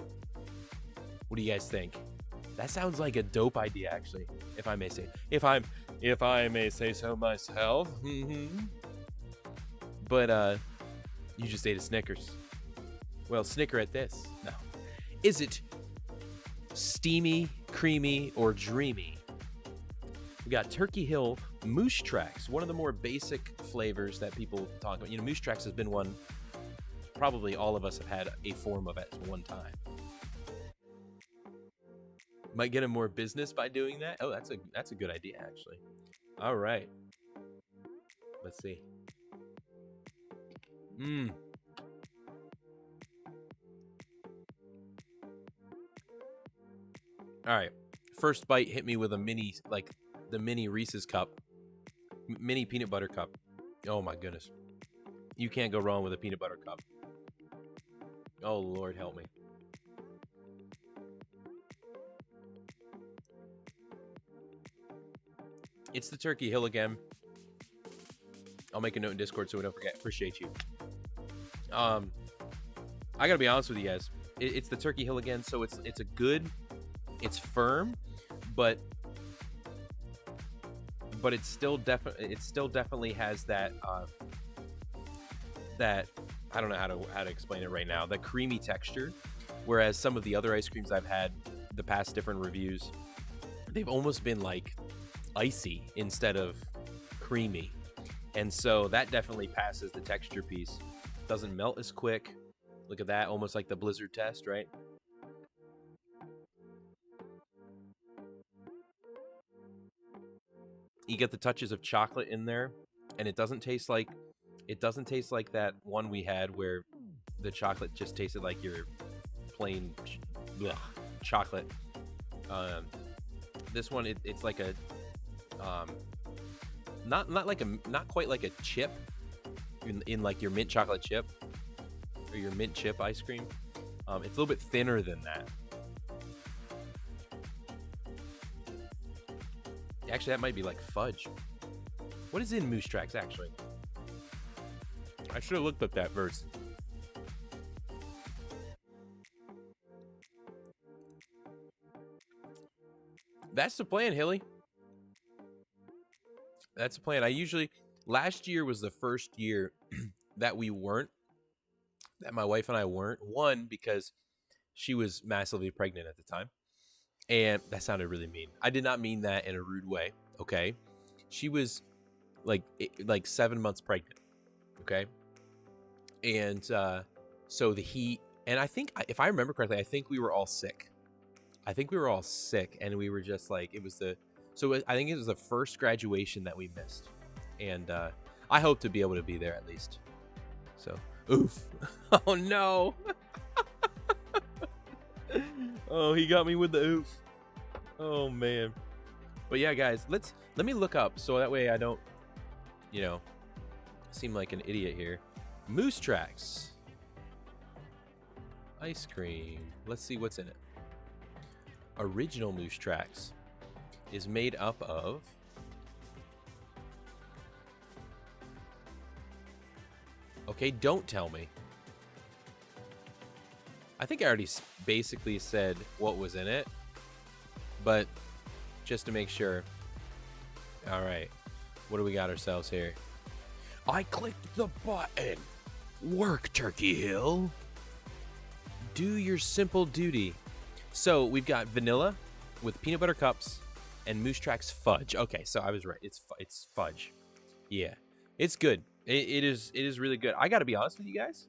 What do you guys think? That sounds like a dope idea, actually, if I may say so myself. But you just ate a Snickers. Well, snicker at this. No. Is it steamy, creamy, or dreamy? We got Turkey Hill Moose Tracks, one of the more basic flavors that people talk about. You know, Moose Tracks has been one probably all of us have had a form of at one time. Might get him more business by doing that. Oh, that's a good idea, actually. All right. Let's see. All right. First bite hit me with a mini, like the mini Reese's cup, mini peanut butter cup. Oh my goodness. You can't go wrong with a peanut butter cup. Oh, Lord, help me. It's the Turkey Hill again. I'll make a note in Discord so we don't forget. Appreciate you. I gotta be honest with you guys. It's the Turkey Hill again, so it's a good. It's firm, but it still definitely has that that I don't know how to explain it right now. The creamy texture, whereas some of the other ice creams I've had the past different reviews, they've almost been like icy instead of creamy, and so that definitely passes the texture piece. Doesn't melt as quick. Look at that, almost like the Blizzard test, right? You get the touches of chocolate in there, and it doesn't taste like that one we had where the chocolate just tasted like your plain chocolate. This one it's like a not quite like a chip in like your mint chocolate chip or your mint chip ice cream. It's a little bit thinner than that. Actually, that might be like fudge. What is in Moose Tracks, actually? I should have looked up that verse. That's the plan, Hilly. That's the plan. Last year was the first year that my wife and I weren't. One, because she was massively pregnant at the time. And that sounded really mean. I did not mean that in a rude way, okay? She was like 7 months pregnant, okay? And so the heat, and I think, if I remember correctly, I think we were all sick. And we were just like, I think it was the first graduation that we missed. And I hope to be able to be there at least. So, oof. Oh, no. Oh, he got me with the oof. Oh, man. But yeah, guys, let me look up so that way I don't you know, seem like an idiot here. Moose Tracks. Ice cream. Let's see what's in it. Original Moose Tracks is made up of okay, don't tell me. I think I already basically said what was in it, but just to make sure. All right, what do we got ourselves here? I clicked the button. Work, Turkey Hill. Do your simple duty. So we've got vanilla with peanut butter cups and Moose Tracks fudge. Okay, so I was right. It's fudge. Yeah, it's good. It is really good. I got to be honest with you guys.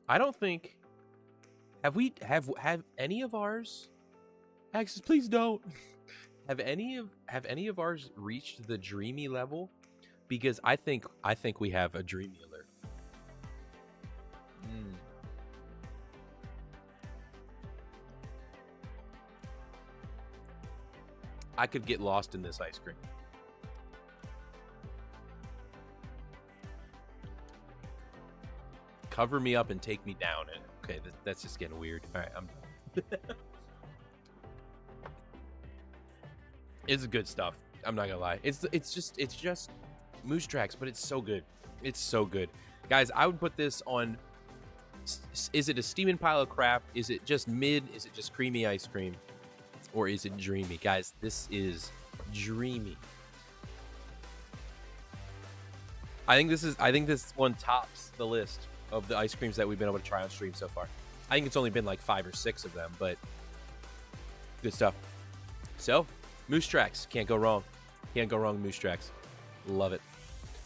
I don't think have any of ours. Axis, please don't. Have any of ours reached the dreamy level? Because I think we have a dreamy alert. I could get lost in this ice cream. Cover me up and take me down. Okay, that's just getting weird. All right, I'm done. It's good stuff. I'm not gonna lie. It's just Moose Tracks, but it's so good. It's so good, guys. I would put this on. Is it a steaming pile of crap? Is it just mid? Is it just creamy ice cream, or is it dreamy, guys? This is dreamy. I think this one tops the list of the ice creams that we've been able to try on stream so far. I think it's only been like 5 or 6 of them, but good stuff. So, Moose Tracks, can't go wrong. Can't go wrong with Moose Tracks. Love it.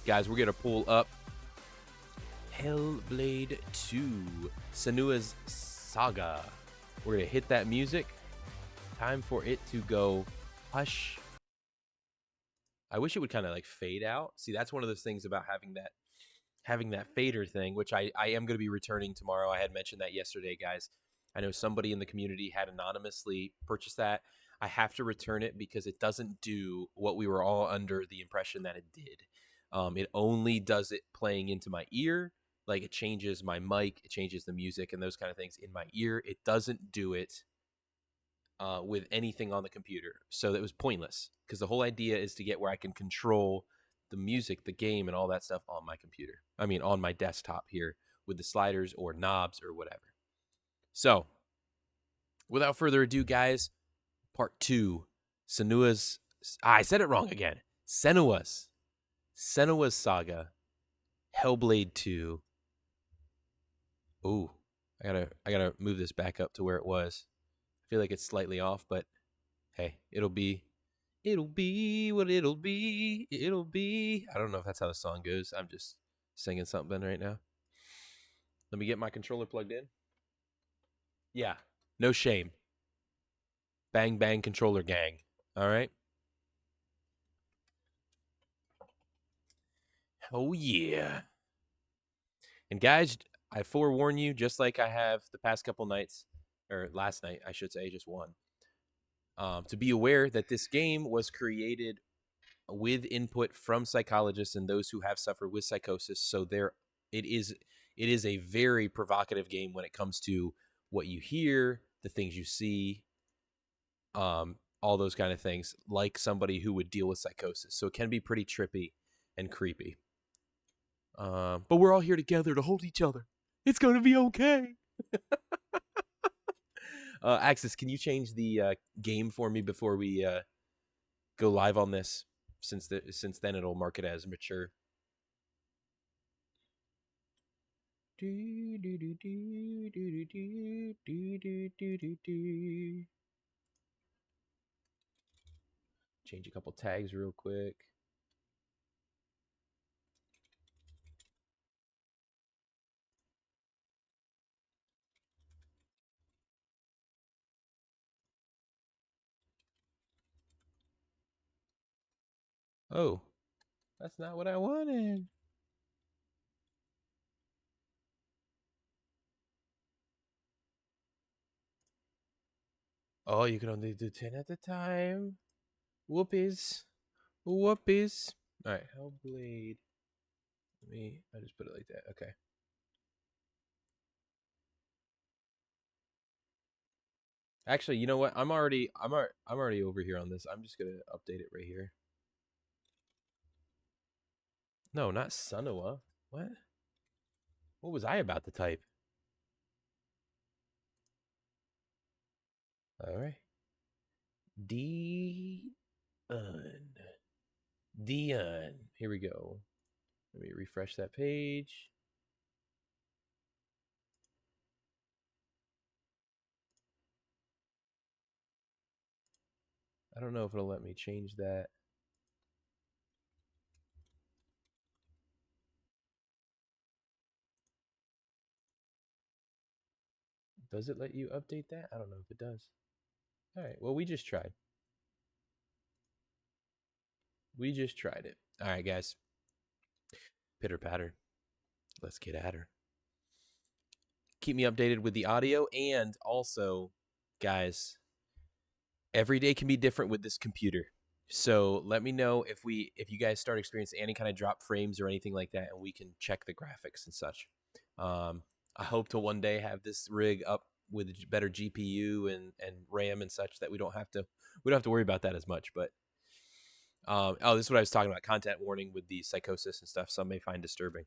Guys, we're going to pull up Hellblade 2, Senua's Saga. We're going to hit that music. Time for it to go hush. I wish it would kind of like fade out. See, that's one of those things about having that fader thing, which I am going to be returning tomorrow. I had mentioned that yesterday, guys. I know somebody in the community had anonymously purchased that. I have to return it because it doesn't do what we were all under the impression that it did. It only does it playing into my ear. Like it changes my mic, it changes the music and those kind of things in my ear. It doesn't do it with anything on the computer. So that was pointless because the whole idea is to get where I can control the music, the game, and all that stuff on my computer. I mean, on my desktop here with the sliders or knobs or whatever. So, without further ado, guys, part 2, Senua's. I said it wrong again. Senua's Saga, Hellblade 2. Ooh, I gotta move this back up to where it was. I feel like it's slightly off, but hey, it'll be what it'll be. It'll be. I don't know if that's how the song goes. I'm just singing something right now. Let me get my controller plugged in. Yeah, no shame. Bang, bang, controller gang. All right. Oh, yeah. And guys, I forewarn you, just like I have the past couple nights, or last night, I should say, just one, to be aware that this game was created with input from psychologists and those who have suffered with psychosis. So it is a very provocative game when it comes to what you hear, the things you see, all those kind of things, like somebody who would deal with psychosis. So it can be pretty trippy and creepy. But we're all here together to hold each other. It's going to be okay. Axis, can you change the game for me before we go live on this? Since then it'll mark it as mature. Change a couple tags real quick. Oh, that's not what I wanted. Oh, you can only do 10 at a time. Whoopies. Whoopies. All right, Hellblade. I just put it like that. Okay. Actually, you know what? I'm already over here on this. I'm just gonna update it right here. No, not Senua. What? What was I about to type? All right. Dion. Dion. Here we go. Let me refresh that page. I don't know if it'll let me change that. Does it let you update that? I don't know if it does. All right. Well, we just tried. We just tried it. All right, guys. Pitter patter. Let's get at her. Keep me updated with the audio, and also, guys, every day can be different with this computer. So let me know if you guys start experiencing any kind of drop frames or anything like that, and we can check the graphics and such. I hope to one day have this rig up with a better GPU and RAM and such that we don't have to worry about that as much. But oh, this is what I was talking about. Content warning with the psychosis and stuff. Some may find disturbing.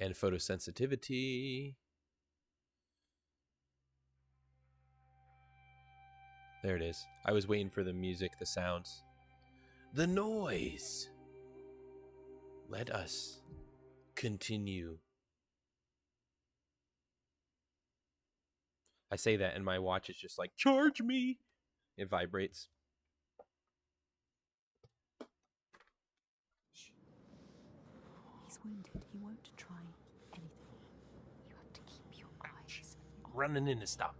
And photosensitivity. There it is. I was waiting for the music, the sounds. The noise. Let us continue. I say that and my watch is just like, charge me. It vibrates. He's wounded. He won't try anything. You have to keep your eyes running in to stop.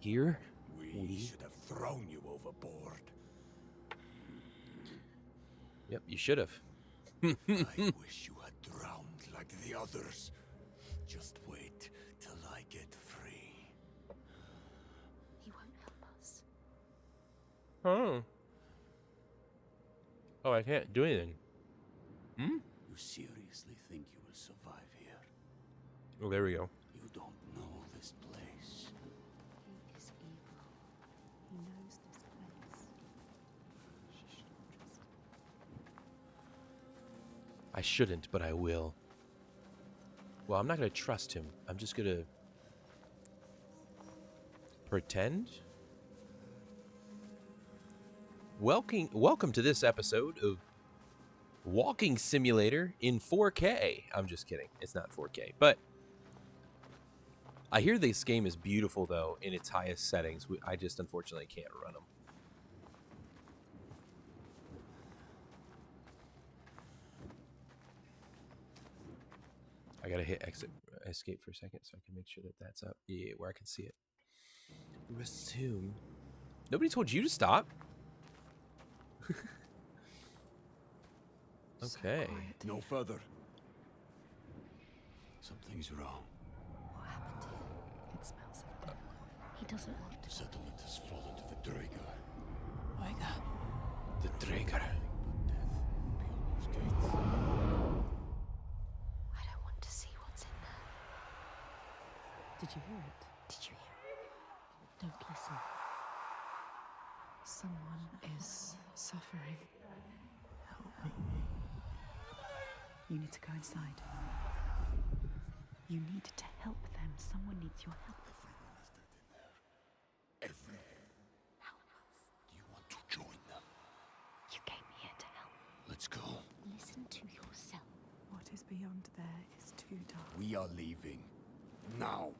Here? We should have thrown you overboard. Yep, you should have. I wish you had drowned like the others. Just wait till I get free. He won't help us. Oh. Oh, I can't do anything. Hmm? You seriously think you will survive here? Oh, there we go. You don't know this place. He is evil. He knows this place. She shouldn't trust him. I shouldn't, but I will. Well, I'm not going to trust him. I'm just going to pretend. Welcome to this episode of Walking Simulator in 4K. I'm just kidding. It's not 4K. But I hear this game is beautiful, though, in its highest settings. I just unfortunately can't run them. I gotta hit escape for a second so I can make sure that that's up. Yeah, where I can see it. Resume. Nobody told you to stop. Okay. So No further. Something's wrong. what happened here? It smells of death. He doesn't want The to. settlement has fallen to the Draeger. The Draeger. I don't want to see what's in there. Did you hear it? Did you hear it? Don't listen. Someone is suffering. Help me. You need to go inside. You need to help them. Someone needs your help. Everyone. Help us. Do you want to join them? You came here to help. Let's go. Listen to yourself. What is beyond there is too dark. We are leaving. Now.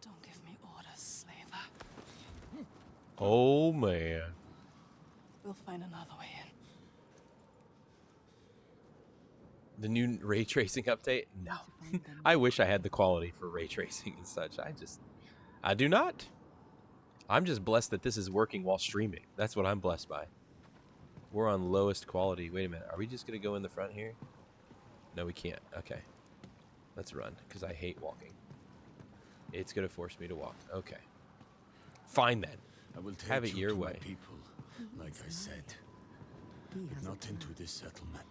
Don't give me orders, slaver. Oh, man. We'll find another way in. The new ray tracing update? No. I wish I had the quality for ray tracing and such. I do not. I'm just blessed that this is working while streaming. That's what I'm blessed by. We're on lowest quality. Wait a minute. Are we just going to go in the front here? No, we can't. Okay. Let's run, because I hate walking. It's going to force me to walk. Okay. Fine, then. I will take Have it you your to my way. people, like I said. He But has a not plan. into this settlement.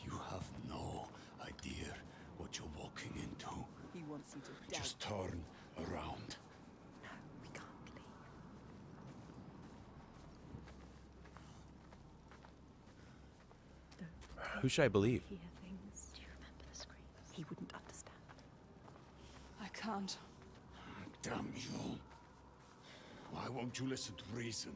You have no idea what you're walking into. He wants you to die. Just turn around. No, we can't leave. Who should I believe? Hear things. Do you remember the screams? He wouldn't understand. I can't. Damn you. Why won't you listen to reason?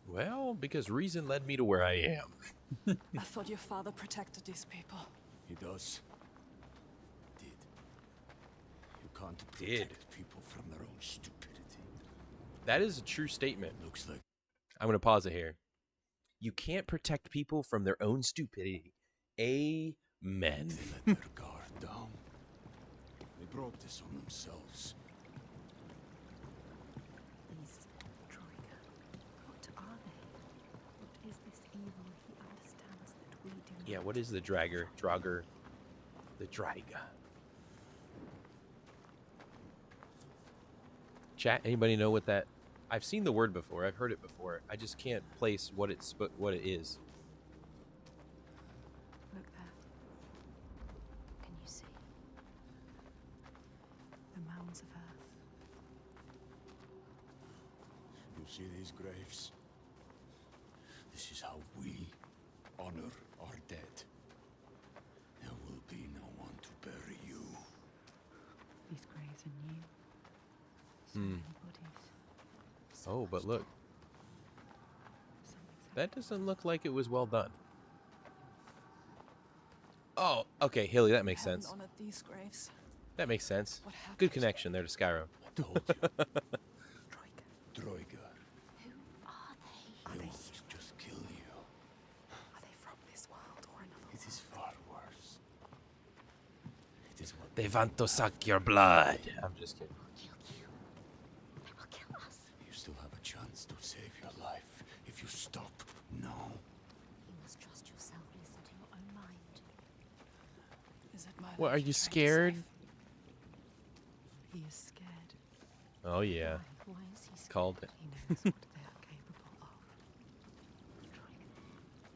Well, because reason led me to where I am. I thought your father protected these people. He does. Did. You can't Did. protect people from their own stupidity. That is a true statement. Looks like I'm going to pause it here. You can't protect people from their own stupidity. Amen. they let their guard down. They brought this on themselves. These Troika. What are they? What is this evil he understands that we do not? Yeah, what is the Drager? Drager. The Draiga. Chat, anybody know what that... I've seen the word before. I've heard it before. I just can't place what it is. Look there. Can you see? The mounds of earth. You see these graves? This is how we honor our dead. There will be no one to bury you. These graves are new. So many bodies. So Oh, much but look. death. Something's That doesn't look like it was well done. Oh, okay, Hilly, that makes Haven't sense. honored these graves. That makes sense. What happened? Good connection there to Skyrim. I told you, Troika. Droiga. Who are they? They want to just kill you. Are they from this world or another? It is far worse. It is what They want to suck your blood. I'm just kidding. Kill you. They will kill us. you still have a chance to save your life if you stop now. You must trust yourself. Listen to your own mind. Is it my What, life are you're you trying to scared? save? He is scared. Oh, yeah. Why is he scared? Called it. He knows what they are capable of. Troika,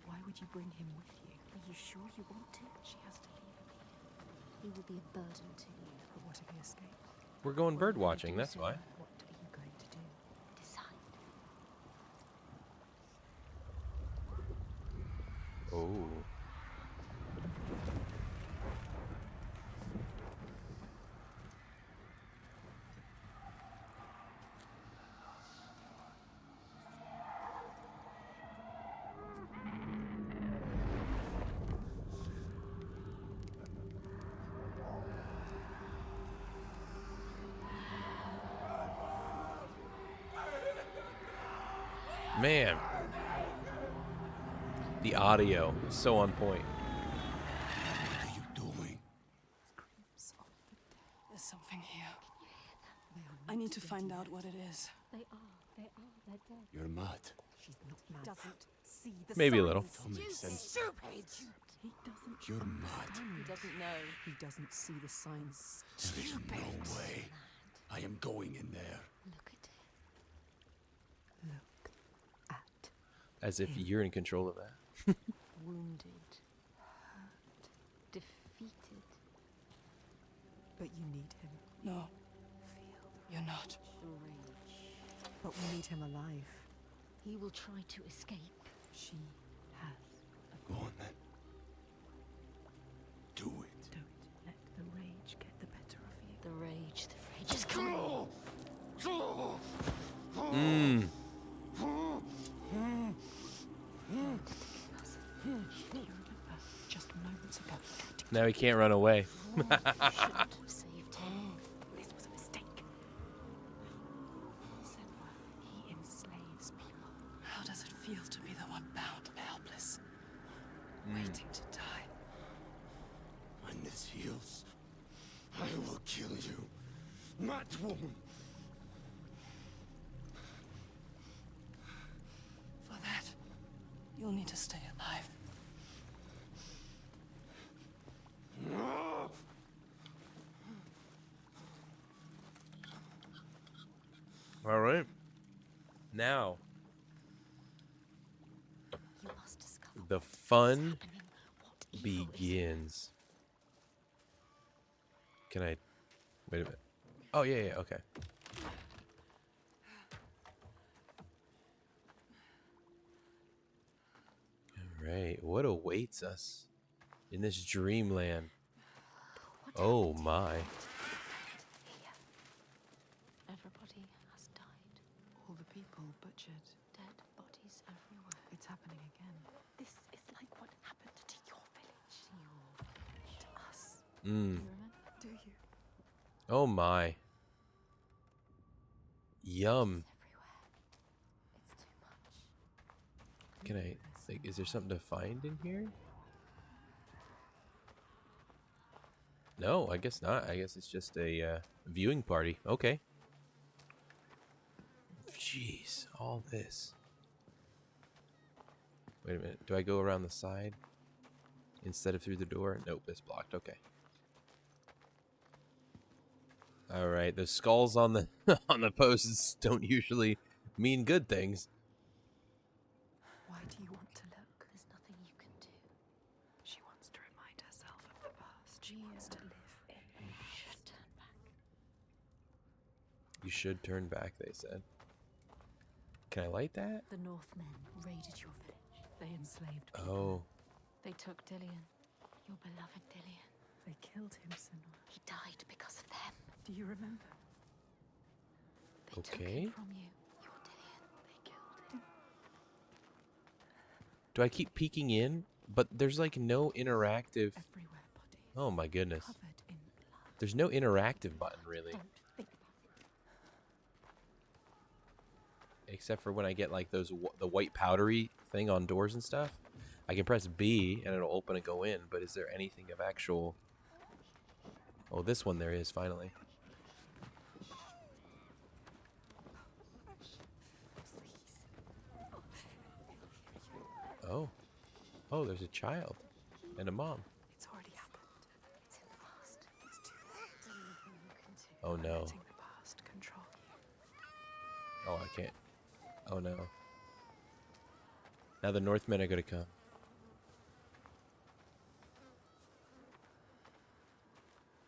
why would you bring him with you? Are you sure you want to? She has to leave him here. He will be a burden to you. But what if he escapes? We're going What bird will you watching, do, that's why. Senua? What are you going to do? Decide. Oh. Man. The audio is so on point. What are you doing? Screams of the dead. There's something here. They are I not need to find dead out yet. what it is. They're dead. You're mad. She's not mad. Doesn't see the Maybe a little. That makes sense. Stupid. He doesn't You're mad. understand. He doesn't know. He doesn't see the signs. There is no way. I am going in there. Look at it. Look at As if you're in control of that. wounded, hurt, defeated. But you need him. No, Feel you're not. The rage. but we need him alive. He will try to escape. She has. Go on then. Do it. Don't let the rage get the better of you. The rage is coming. Mmm. Do you remember just moments ago? Now he can't run away. Shouldn't have saved him. This was a mistake. Senua, he enslaves people. How does it feel to be the one bound and helpless? Waiting to die. When this heals, I will kill you, mad woman. For that, you'll need to stay alive. All right. Now, You must discover the what is fun happening. What evil is here. begins. Can I... Wait a minute. Oh, yeah, okay. All right. What awaits us in this dreamland? What Oh, happened my. here? Everybody has died. All the people butchered. Dead bodies everywhere. It's happening again. This is like what happened to your village. To your village. To us. Mm. You remember? Do you? Oh, my. Yum. It's everywhere. It's too much. Can I... Like, is there something to find in here? No, I guess not. I guess it's just a viewing party. Okay. Jeez, all this. Wait a minute. Do I go around the side instead of through the door? Nope, it's blocked. Okay. All right. The skulls on the on the posts don't usually mean good things. Why do you want to look? There's nothing you can do. She wants to remind herself of the past. She wants to live in. You should turn back. You should turn back, they said. Can I light that? The Northmen raided your village. They enslaved people. Oh. They took Dillion. Your beloved Dillion. They killed him, Senua. He died because of them. Do you remember? They took Okay. him from you. Your Dillion. They killed him. Do I keep peeking in? But there's like no interactive... Everywhere bodies. Oh my goodness. Covered in blood. There's no interactive button, really. Don't think about it. Except for when I get like those the white powdery thing on doors and stuff. I can press B and it'll open and go in. But is there anything of actual... Oh, this one there is, finally. Oh. Oh, there's a child. And a mom. It's already happened. It's in the past. It's too late. Anything you can do. Oh no. Letting the past control you. Oh, I can't. Oh no. Now the Northmen are gonna come.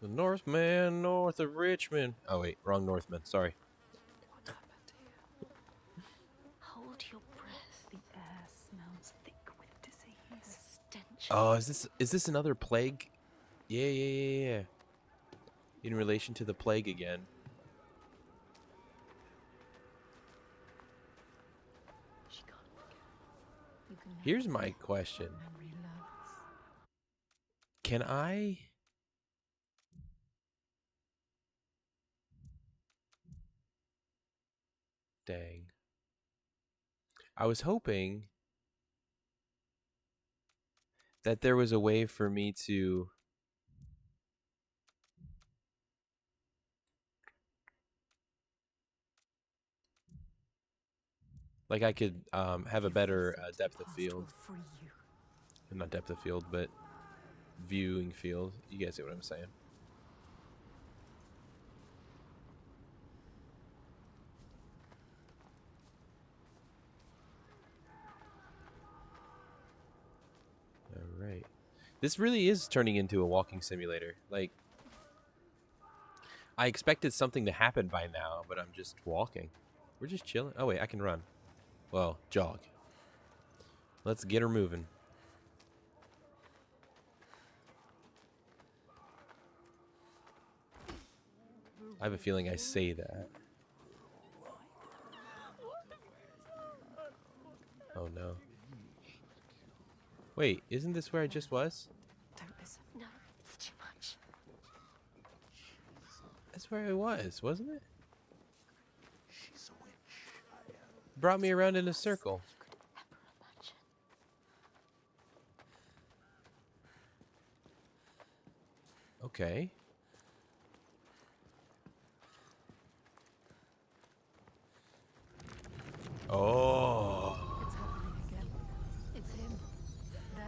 The Northmen north of Richmond. Oh wait, wrong Northman. Sorry. What happened here? Hold your breath. The air smells thick with The disease. stench. Oh, is this another plague? Yeah. In relation to the plague again. She can't forget. You can never Here's my question. Memory loves. Can I... Dang. I was hoping that there was a way for me to... Like I could have a better depth of Past field. will free you. Not depth of field, but viewing field. You guys see what I'm saying. Alright. This really is turning into a walking simulator. Like, I expected something to happen by now, but I'm just walking. We're just chilling. Oh, wait, I can run. Well, jog. Let's get her moving. I have a feeling I say that. Oh, no. Wait, isn't this where I just was? Don't listen. No, it's too much. That's where I was, wasn't it? She's a witch. Brought me around in a circle. You could ever imagine. Okay. Oh. It's happening again. It's him. There.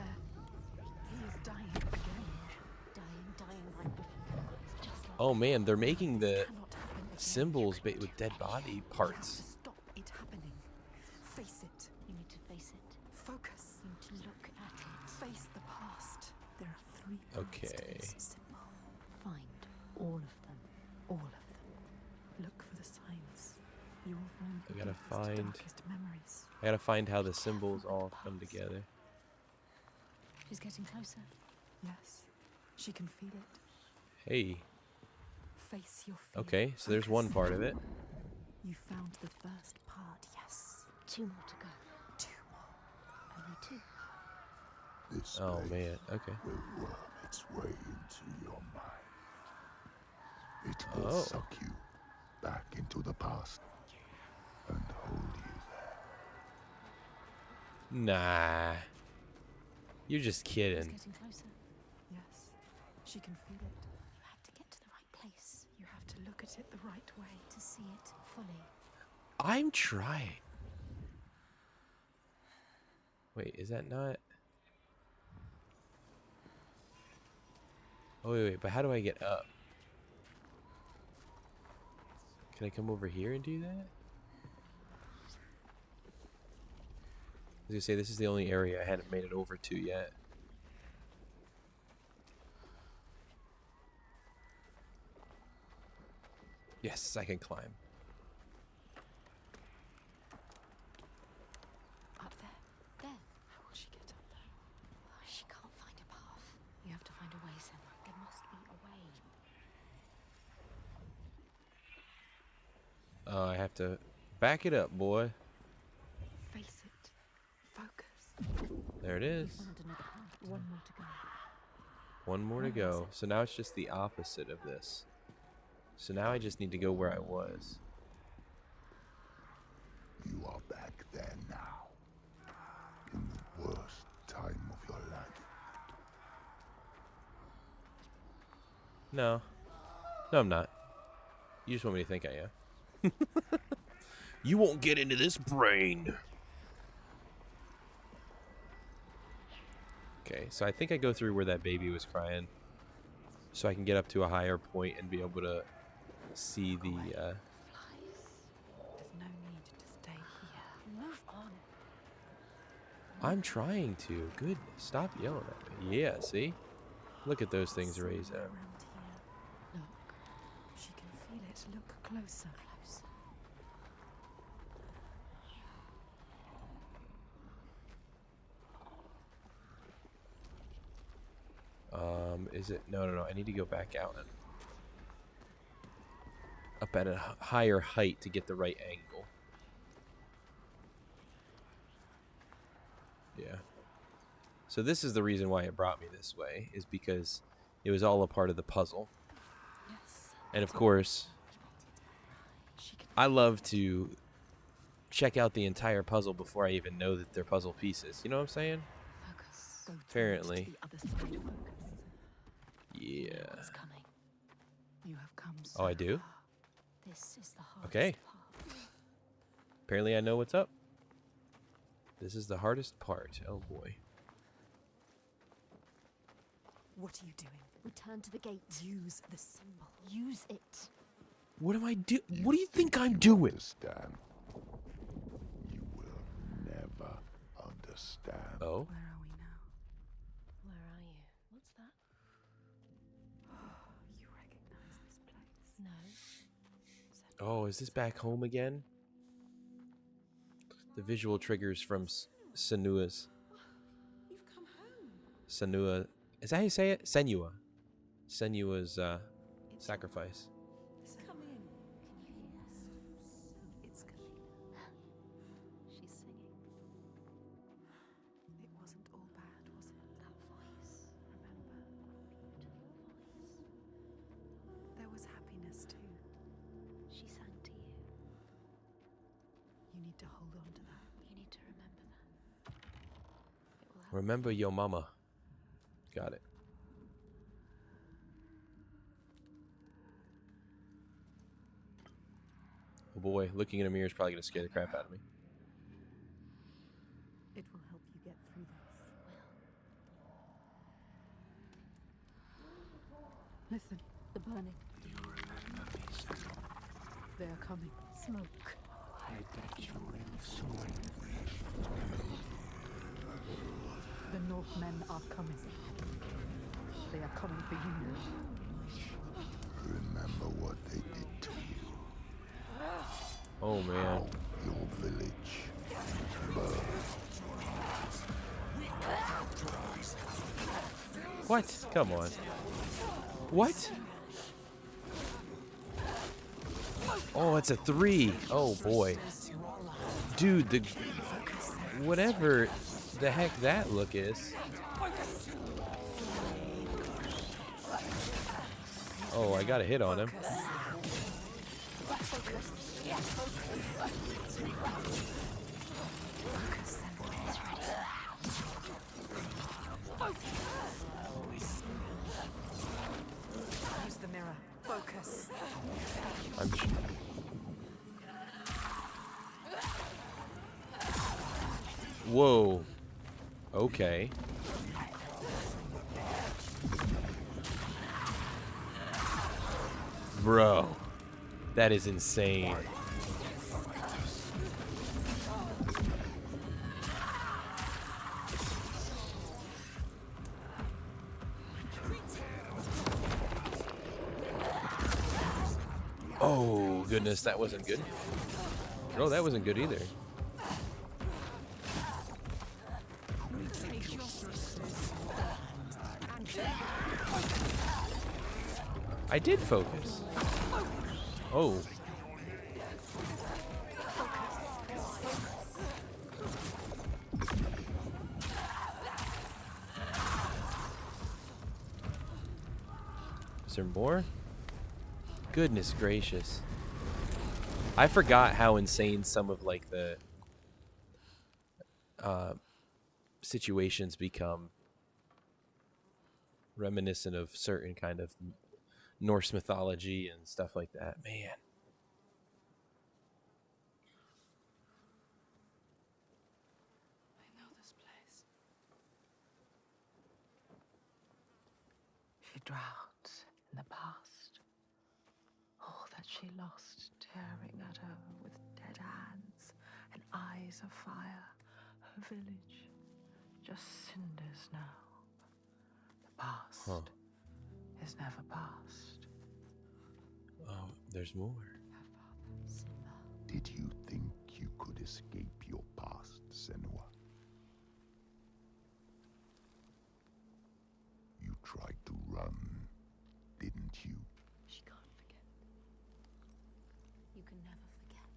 He is dying again. Dying right before your eyes. Just like Oh man, they're making the Cannot happen symbols with dead body You have to parts. stop it happening. Face it. You need to face it. Focus. You need to look at it. Face the past. There are 3 parts to Okay. this symbol. Find all of them. All of them. Look for the signs. You will find I the gotta deepest, find- darkest memories. I gotta find how the symbols all come together. She's getting closer. Yes, she can feel it. Hey. Face your fear. Okay, so there's one Focus. part of it. You found the first part, yes. 2 more to go. 2 more. Only 2. This Oh place man, okay. will worm its way into your mind. It will Oh. suck you back into the past and hold you there. Nah. You're just She's kidding. getting closer. Yes, she can feel it. You have to get to the right place You have to look at it the right way. to see it fully. I'm trying. Wait, is that not? Oh wait, but how do I get up? Can I come over here and do that? I was gonna say this is the only area I hadn't made it over to yet. Yes, I can climb. Up there. There. How will she get up there? Oh, she can't find a path. You have to find a way, Senua. There must be a way. Oh, I have to back it up, boy. Face it. Focus. There it You is. found another path. 1 more to go. One more to go. So now it's just the opposite of this. So now I just need to go where I was. You are back there now. In the worst time of your life. No. No, I'm not. You just want me to think I am. You won't get into this brain. Okay, so I think I go through where that baby was crying. So I can get up to a higher point and be able to see the, Flies. There's no need to stay here. Move on. I'm trying to. Goodness, stop yelling at me. Yeah, see? Look at those things raised Somewhere up. around here. Look. She can feel it. Look closer. Closer. Is it? No, no, no. I need to go back out and up at a higher height to get the right angle. Yeah. So this is the reason why it brought me this way, is because it was all a part of the puzzle. Yes. And of course, She can I love to check out the entire puzzle before I even know that they're puzzle pieces. You know what I'm saying? Focus. go towards Apparently. the other side. Focus. Yeah. What's coming? You have come so Oh, I do? far. This is the hardest Okay. part. Apparently I know what's up. This is the hardest part. Oh boy. What are you doing? Return to the gate. Use the symbol. Use it. What am I do? What do you think I'm doing? Understand. You will never understand. Oh. Where are we now? Where are you? What's that? You recognize this place? No. Oh, is this back home again? The visual triggers from Senua's. You've come home. Senua. Is that how you say it? Senua. Senua's sacrifice. Come in. Can you hear us? It's Kalina. She's singing. It wasn't all bad, was it? That voice. Remember, Beautiful voice. there was happiness too. She sang to you. You need to hold on to that. You need to remember that. It will help. Remember your mama. Got it. Oh boy, looking in a mirror is probably going to scare the crap out of me. It will help you get through this. Listen. The burning. You remember me, Senua? They are coming. Smoke. The Northmen are coming. They are coming for you. Remember what they did to you. Oh man. Your village burned. What? Come on. What? Oh, it's a 3. Oh boy. Dude, the whatever the heck that look is. Oh, I got a hit on him. Use the mirror. Focus. I'm Whoa. Okay. Bro. That is insane. Oh, goodness, that wasn't good. No, that wasn't good either. I did focus. Oh. Is there more? Goodness gracious. I forgot how insane some of like the situations become, reminiscent of certain kind of Norse mythology and stuff like that. Man. I know this place. She drowns in the past. All that she lost, tearing at her with dead hands and eyes of fire. Her village, just cinders now. The past is never past. Oh, there's more. Her father, Senua. Did you think you could escape your past, Senua? You tried to run, didn't you? She can't forget. You can never forget.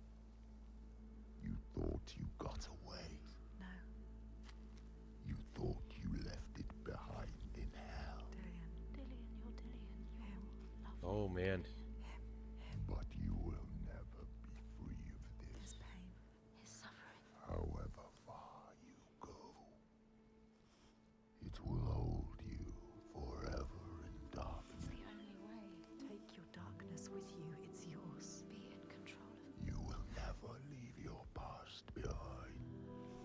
You thought you got away. No, You thought you left it behind in hell. Dillian, Dillian, you're Dillian. You're Oh lovely. man. But you will never be free of his this. pain. His suffering. However far you go, it will hold you forever in It's darkness. the only way. Take your darkness with you, it's yours. Be in control of it. You will never leave your past behind.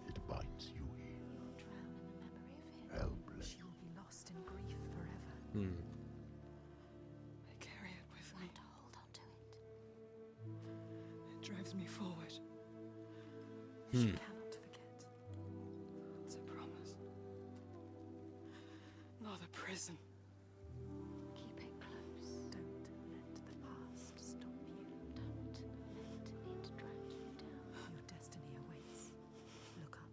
It binds you here, You'll drown in the memory of him. helpless. She will be lost in grief forever. I carry it with me. Learn to hold on to it. It drives me forward. She cannot forget. It's a promise. Not a prison. Keep it close. Don't let the past stop you. Don't let it drag you down. Your destiny awaits. Look up.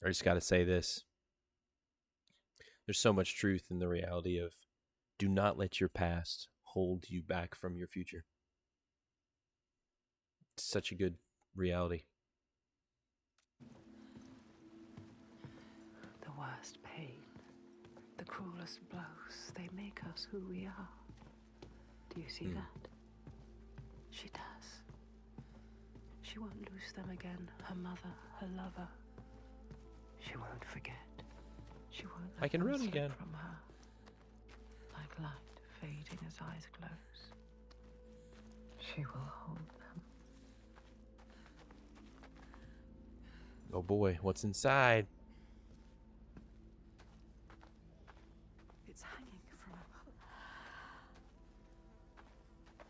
I just got to say this. There's so much truth in the reality of do not let your past hold you back from your future. It's such a good reality. The worst pain, the cruelest blows, they make us who we are. Do you see that? She does. She won't lose them again. Her mother, her lover. She won't forget. She won't let I can them run slip again. from her. Like light fading as eyes close. She will hold them. Oh boy, what's inside? It's hanging from a hook.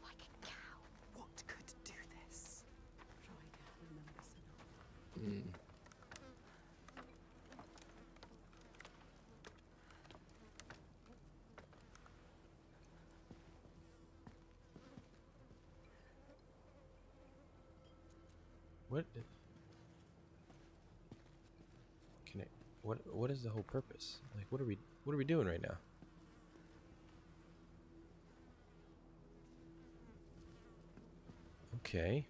Like a cow. What could do this? Try to remember Senua. What? Can I? What is the whole purpose? Like, what are we doing right now? Okay.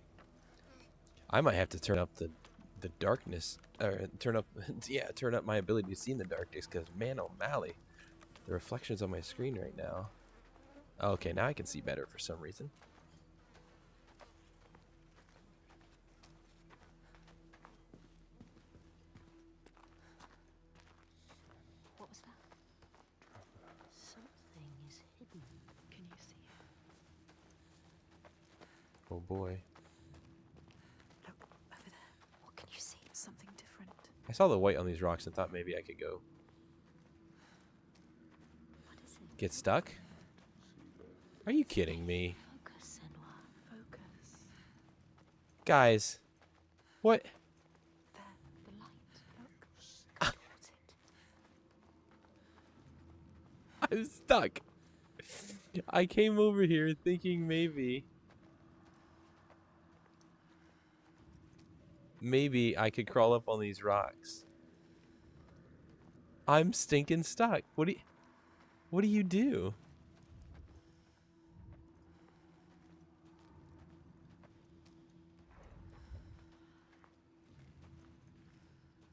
I might have to turn up the darkness, or turn up turn up my ability to see in the darkness, because man O'Malley, the reflections on my screen right now. Okay, now I can see better for some reason. What was that? Something is hidden. Can you see it? Oh boy. Look, over there. What can you see? Something different. I saw the white on these rocks and thought maybe I could go. What is it? Get stuck? Are you kidding me? Focus, Senua. Focus. Guys, what? There. The light. Look. Go towards it. I'm stuck. I came over here thinking maybe I could crawl up on these rocks. I'm stinking stuck. What do you do?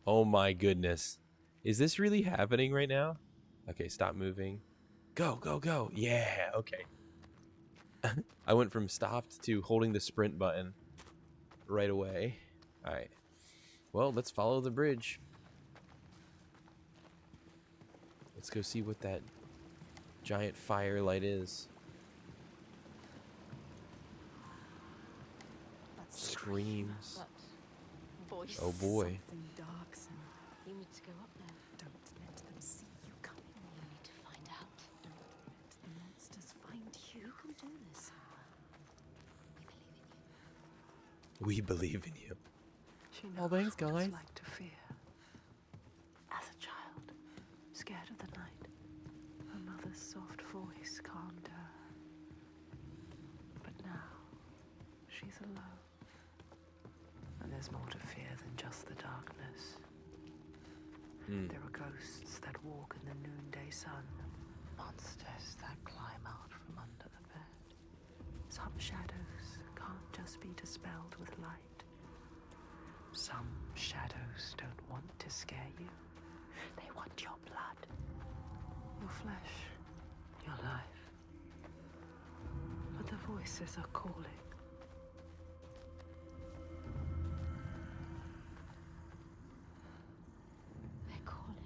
Oh my goodness. Is this really happening right now? Okay, stop moving. Go, go, go. Yeah, okay. I went from stopped to holding the sprint button right away. Alright. Well, let's follow the bridge. Let's go see what that giant firelight is. That's Screams. But voice. Oh boy. something dark, Senua. You need to go up there. Don't let them see you coming. You need to find out. Don't let the monsters find you. You can do this, Senua. We believe in you. We believe in you. She Oh, knows thanks, what guys. it's like to fear. As a child, scared of the night, her mother's soft voice calmed her. But now, she's alone. And there's more to fear than just the darkness. There are ghosts that walk in the noonday sun. Monsters that climb out from under the bed. Some shadows can't just be dispelled with light. Some shadows don't want to scare you. They want your blood, your flesh, your life. But the voices are calling. They're calling.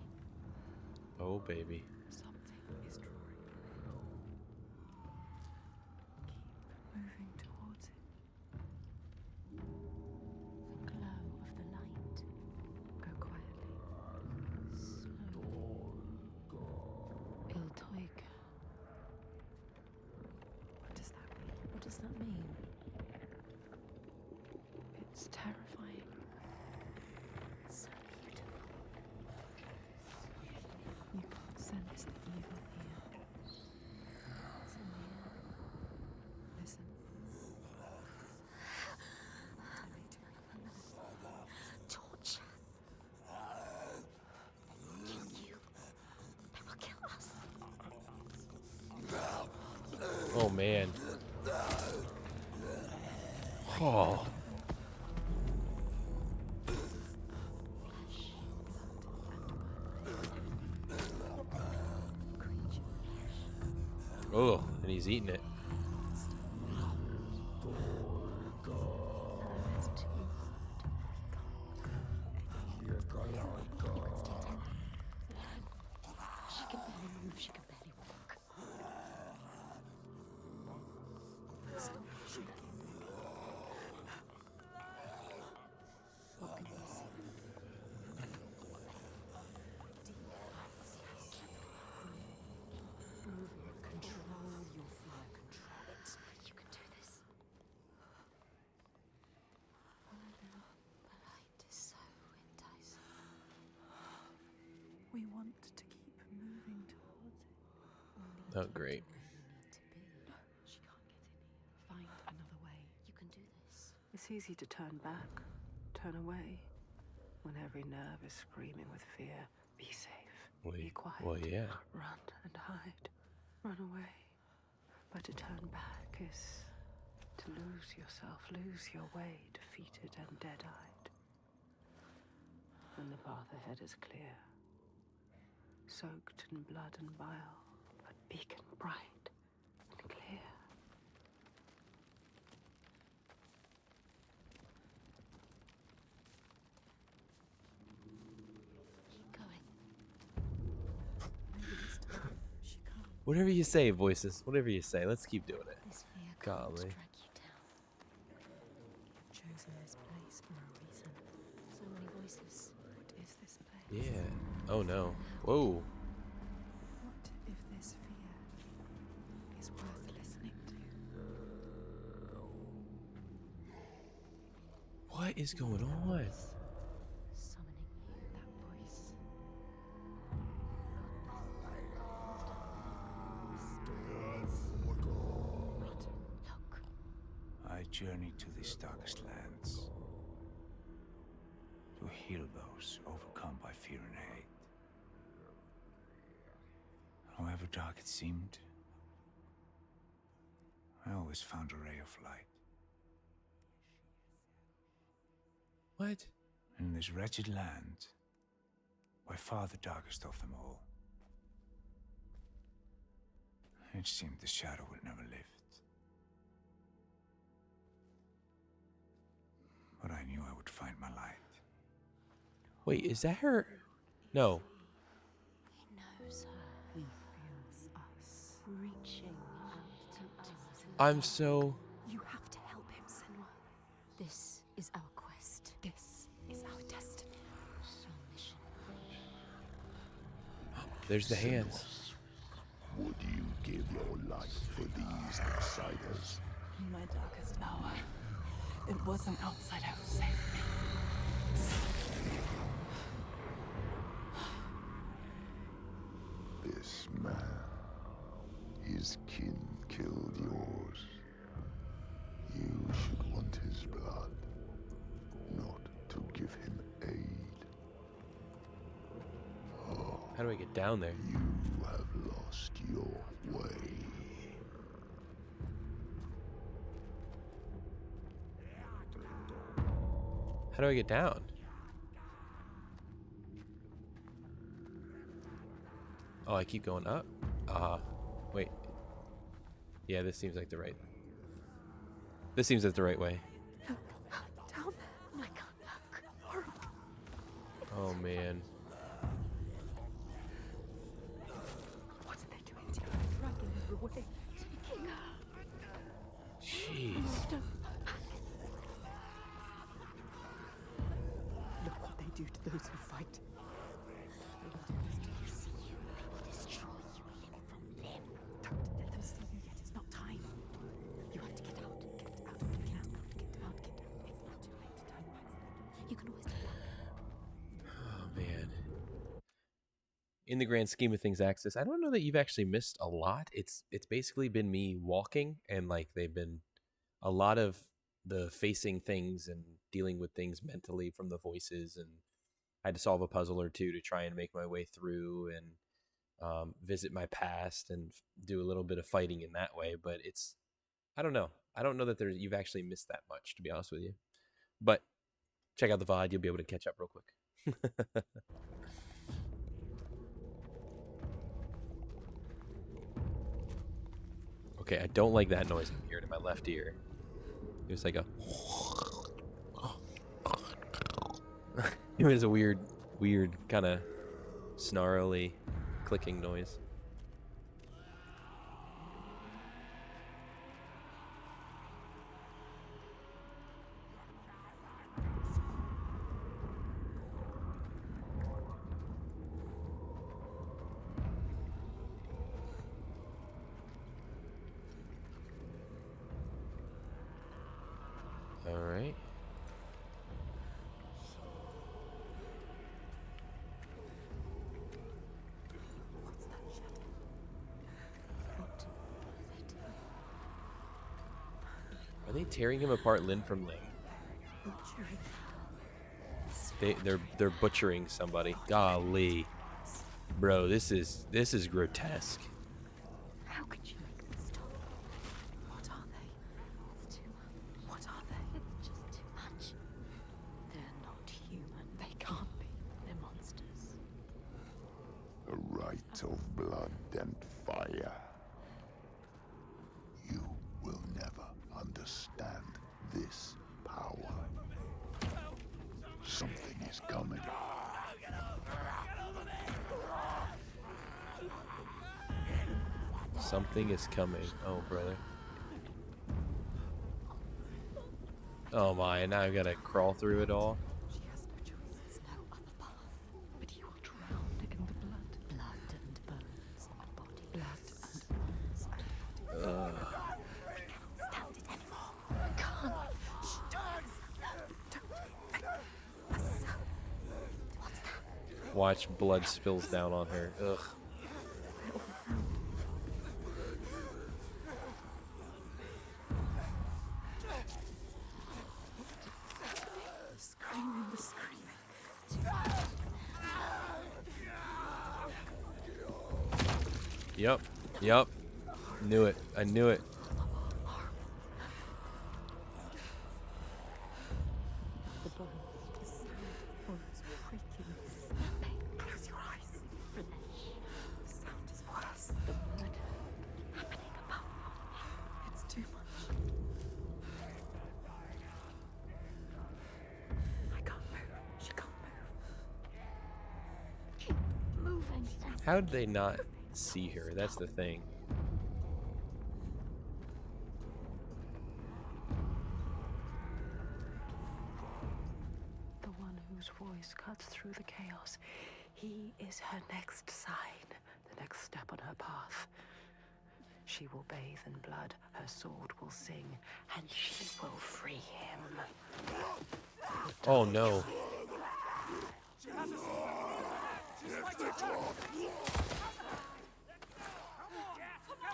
Oh, baby. Something is drawing you. Keep moving towards it. The glow of the light. Go quietly. Iltoik. What does that mean? What does that mean? It's terrifying. So beautiful. You can't sense the evil here. Senua. Listen. Tell me to. Torture. They will kill you. They will kill us. Oh, man. Oh. Oh, and he's eating it. It's too hard. You can still tend it. She can barely move. She can barely walk. Oh, great. Where you need to be. She can't get in here. Find another way. You can do this. It's easy to turn back, turn away, when every nerve is screaming with fear. Be safe. Be quiet. Well, yeah. Run and hide. Run away. But to turn back is to lose yourself, lose your way, defeated and dead-eyed. And the path ahead is clear, soaked in blood and bile, but beacon bright and clear. Keep going. Maybe this time she can't. Whatever you say, voices. Whatever you say. Let's keep doing it. This fear can't Golly. drag you down. You've chosen this place for a reason. So many voices. What is this place? Yeah. Oh no. Whoa. What if this fear is worth listening to? What is going on? Summoning you. That voice. Look. I journey to these darkest lands to heal those overcome by fear and hate. However dark it seemed, I always found a ray of light. What? In this wretched land, by far the darkest of them all, it seemed the shadow would never lift. But I knew I would find my light. Wait, is that her? No. He knows her. He feels us. Reaching out to us. I'm so... You have to help him, Senua. This is our quest. This is our destiny. Our mission. There's the hands. Would you give your life for these outsiders? In my darkest hour, it was an outsider who saved me. This man, his kin killed yours. You should want his blood, not to give him aid. How do I get down there? You have lost your way. How do I get down? Oh, I keep going up? Wait. Yeah, this seems like the right... This seems like the right way. Down there. I can't look. Oh, man. What are they doing to her? Dragging her away. Taking her. Jeez. Look what they do to those who fight. They see you. They will destroy you limb from limb. Don't let them see you yet. It's not time. You have to get out. Get out of the camp. Get out. Get out. It's not too late to turn back. You can always turn back. Oh, man. In the grand scheme of things, Axis, I don't know that you've actually missed a lot. It's basically been me walking, and like they've been a lot of the facing things and dealing with things mentally from the voices, and I had to solve a puzzle or two to try and make my way through and visit my past and do a little bit of fighting in that way. But it's, I don't know that you've actually missed that much, to be honest with you. But check out the VOD, you'll be able to catch up real quick. Okay, I don't like that noise I'm hearing in my left ear. It was like a... It was a weird kind of snarly clicking noise. All right. What's that shadow? Are they tearing him apart limb from limb? They're butchering somebody. Golly, bro, this is grotesque. How could you make them stop? What are they? It's too much. What are they? It's just too much. They're not human. They can't be. They're monsters. A rite of blood and fire. You will never understand this power. Something is coming. Something is coming. Oh, brother. Oh my, now I've got to crawl through it all. She has no choice. There's no other path. But you will drown in the blood. Blood and bones and body. Blood and bones and body. We cannot stand it anymore. We can't. Shh, don't. What's that? Watch blood spills down on her. Ugh. The screaming. Yep. Knew it. I knew it. The sound of bones creaking. Snapping. Close your eyes. Flesh. The sound is worse. The blood happening above your head. It's too much. I can't move. She can't move. Keep moving. How did they not see her? That's the thing. The one whose voice cuts through the chaos. He is her next sign, the next step on her path. She will bathe in blood, her sword will sing, and she will free him. Oh no.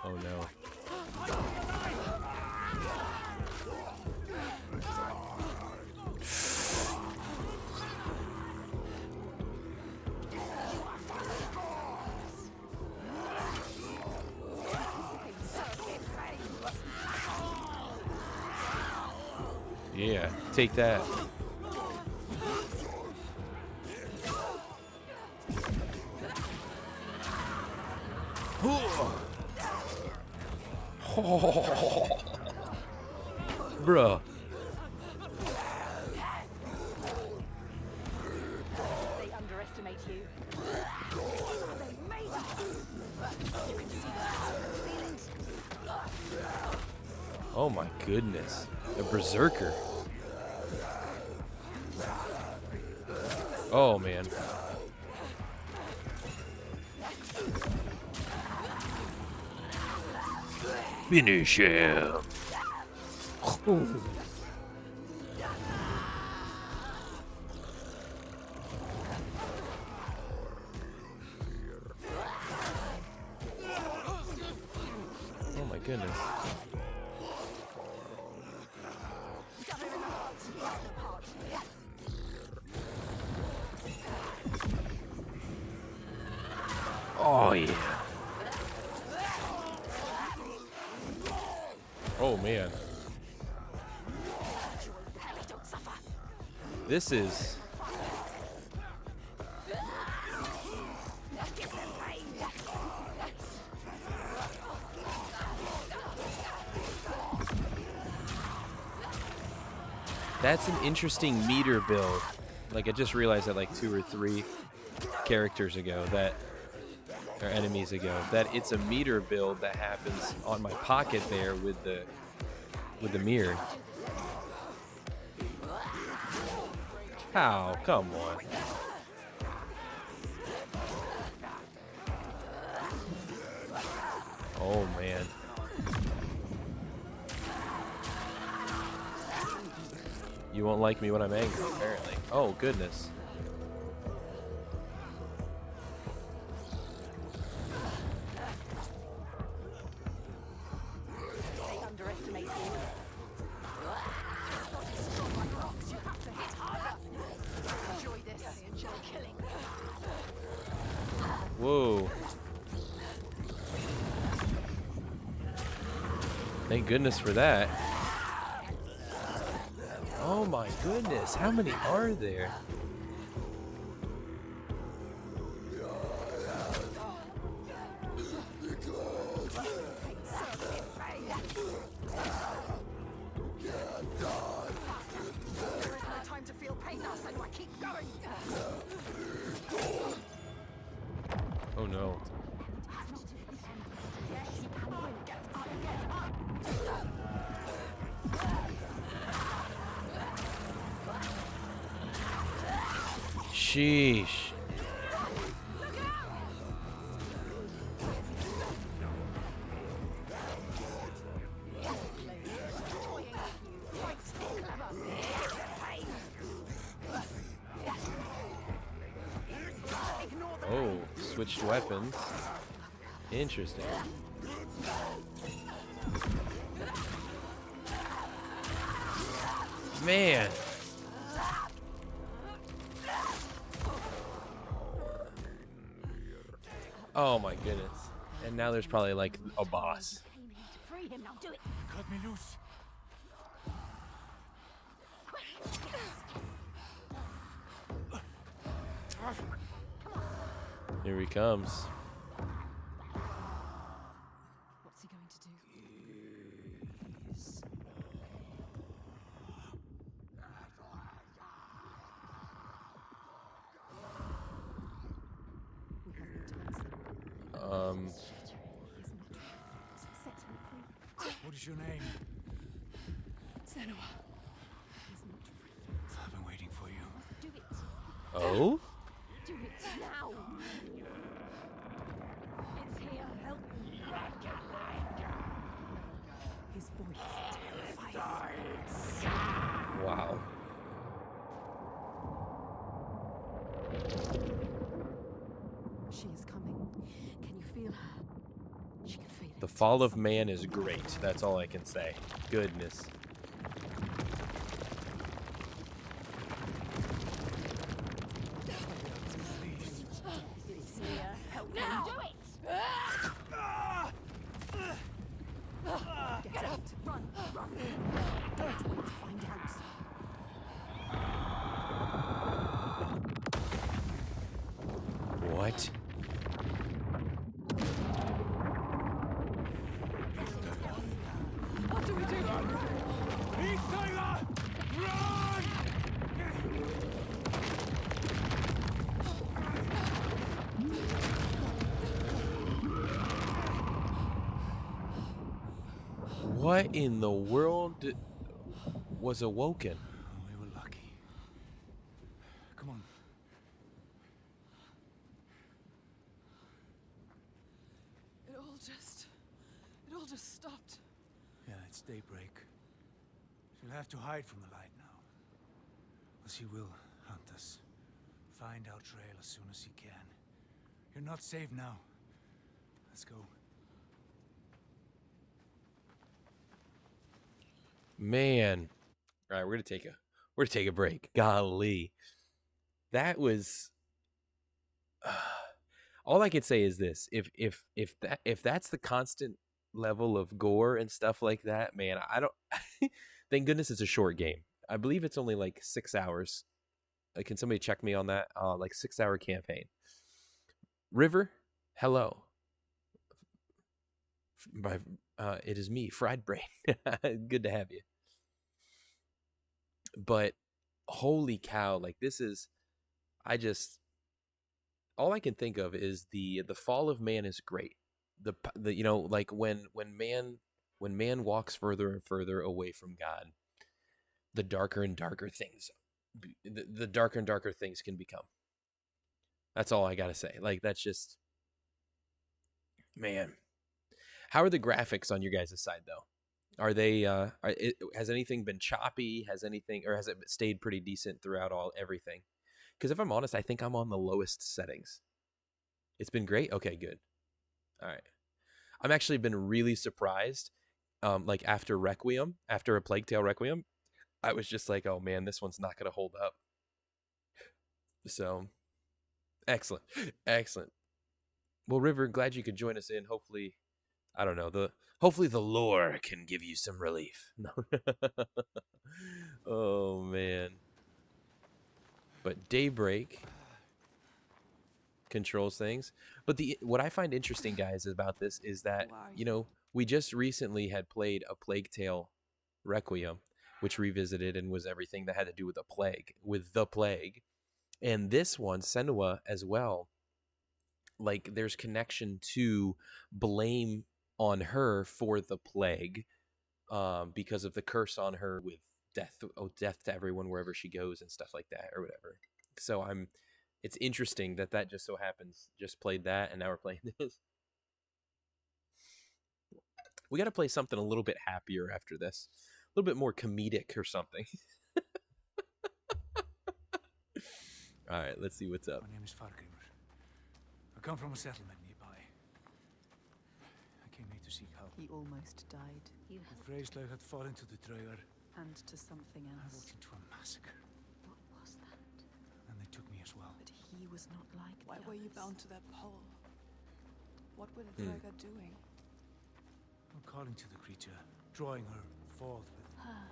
Oh no. Yeah, take that. Bruh. They underestimate you. They made it. You can see the feelings. Oh my goodness. A berserker. Oh man. Finish him. Oh my goodness. Oh yeah. Oh man. This is That's an interesting meter build. Like I just realized that like 2 or 3 characters ago that or enemies ago that it's a meter build that happens on my pocket there with the mirror. How? Come on. Oh man. You won't like me when I'm angry, apparently. Oh goodness. They underestimate you. Thank goodness for that. Oh my goodness, how many are there? Oh no. Sheesh. Oh, switched weapons. Interesting. Man. Oh my goodness. And now there's probably like a boss. Free him now, do it. Cut me loose. Here he comes. What's he going to do? We have no time, Senua. Um, He's not right. Set him free. What is your name? Senua. He's not free. I've been waiting for you. Do it. oh? Do it now. It's here. Help me. His voice terrifies. Wow. She is coming. Can you feel her? She can feel it. The fall of man is great. That's all I can say. Goodness. It's here. Help now. Do it. Get out. Run. Run. Don't wait to find out. What? What do we do? What in the world was awoken? We were lucky. Come on. It all just stopped. Yeah, it's daybreak. She'll have to hide from the light now. Or she will hunt us. Find our trail as soon as he can. You're not safe now. Let's go. Man. All right, we're gonna take a break. Golly. That was all I could say is this. If that's the constant level of gore and stuff like that, man, I don't thank goodness it's a short game. I believe it's only like 6 hours. Can somebody check me on that? Like 6-hour campaign. River, hello. It is me, Fried Brain. Good to have you. But holy cow, like this is, all I can think of is the fall of man is great. The you know, like when man walks further and further away from God, the darker and darker things, the darker and darker things can become. That's all I gotta say. Like that's just, man. How are the graphics on your guys' side though? Are they? Has anything been choppy? Has anything, or has it stayed pretty decent throughout everything? Because if I'm honest, I think I'm on the lowest settings. It's been great. Okay, good. All right. I'm actually been really surprised. Like after A Plague Tale Requiem, I was just like, oh man, this one's not gonna hold up. So, excellent, excellent. Well, River, glad you could join us in. Hopefully, I don't know, Hopefully the lore can give you some relief. No. Oh man. But Daybreak controls things. But what I find interesting, guys, about this is that, you know, we just recently had played a Plague Tale Requiem, which revisited and was everything that had to do with the plague. And this one, Senua, as well, like there's connection to blame on her for the plague, because of the curse on her with death to everyone wherever she goes and stuff like that or whatever. So it's interesting that just so happens just played that and now we're playing this. We got to play something a little bit happier after this, a little bit more comedic or something. All right, let's see what's up. My name is Fargrimur. I come from a settlement nearby. I came here to seek help. He almost died. You The helped. Freyslave had fallen to the Draugar. And to something I else. walked into a massacre, What was that? and they took me as well. But he was not like Why the were you others. bound to that pole? What were the Draga doing? I'm calling to the creature, drawing her forth with Her,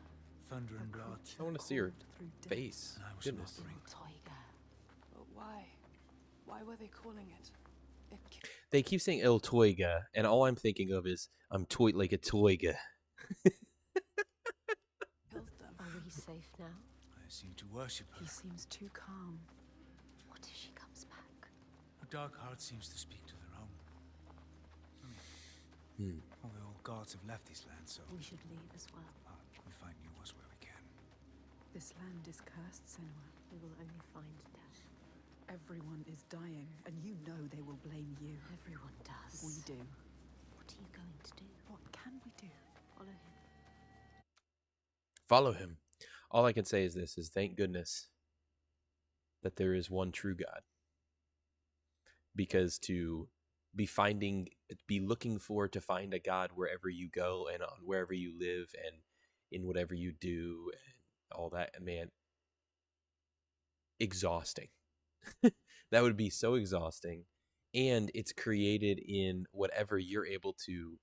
thunder and a blood. creature I want to see her called through death. face. And I was Goodness. an offering. Toiga. But why? Why were they calling it? It They keep saying El Toiga, and all I'm thinking of is I'm toy like a toiga. killed them. Are we safe now? I seem to worship her. He seems too calm. What if she comes back? Her dark heart seems to speak to their own. All the old gods have left this land, so We should leave as well. we find new ones where we can. This land is cursed, Senua. We will only find death. Everyone is dying, and you know they will blame you. Everyone does. We do. What are you going to do? What can we do? Follow him. Follow him. All I can say is this: is thank goodness that there is one true God. Because to be looking for to find a God wherever you go and on wherever you live and in whatever you do and all that, man, exhausting. That would be so exhausting. And it's created in whatever you're able to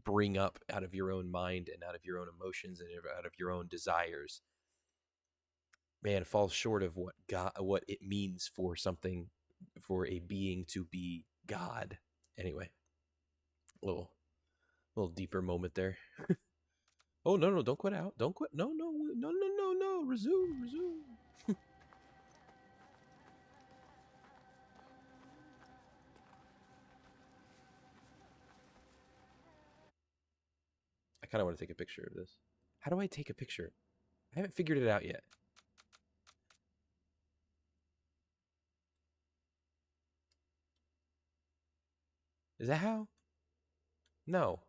bring up out of your own mind and out of your own emotions and out of your own desires. Man, falls short of what it means for something, for a being to be God. Anyway, a little deeper moment there. Oh no, don't quit out. Don't quit. No. Resume. I kind of want to take a picture of this. How do I take a picture? I haven't figured it out yet. Is that how? No.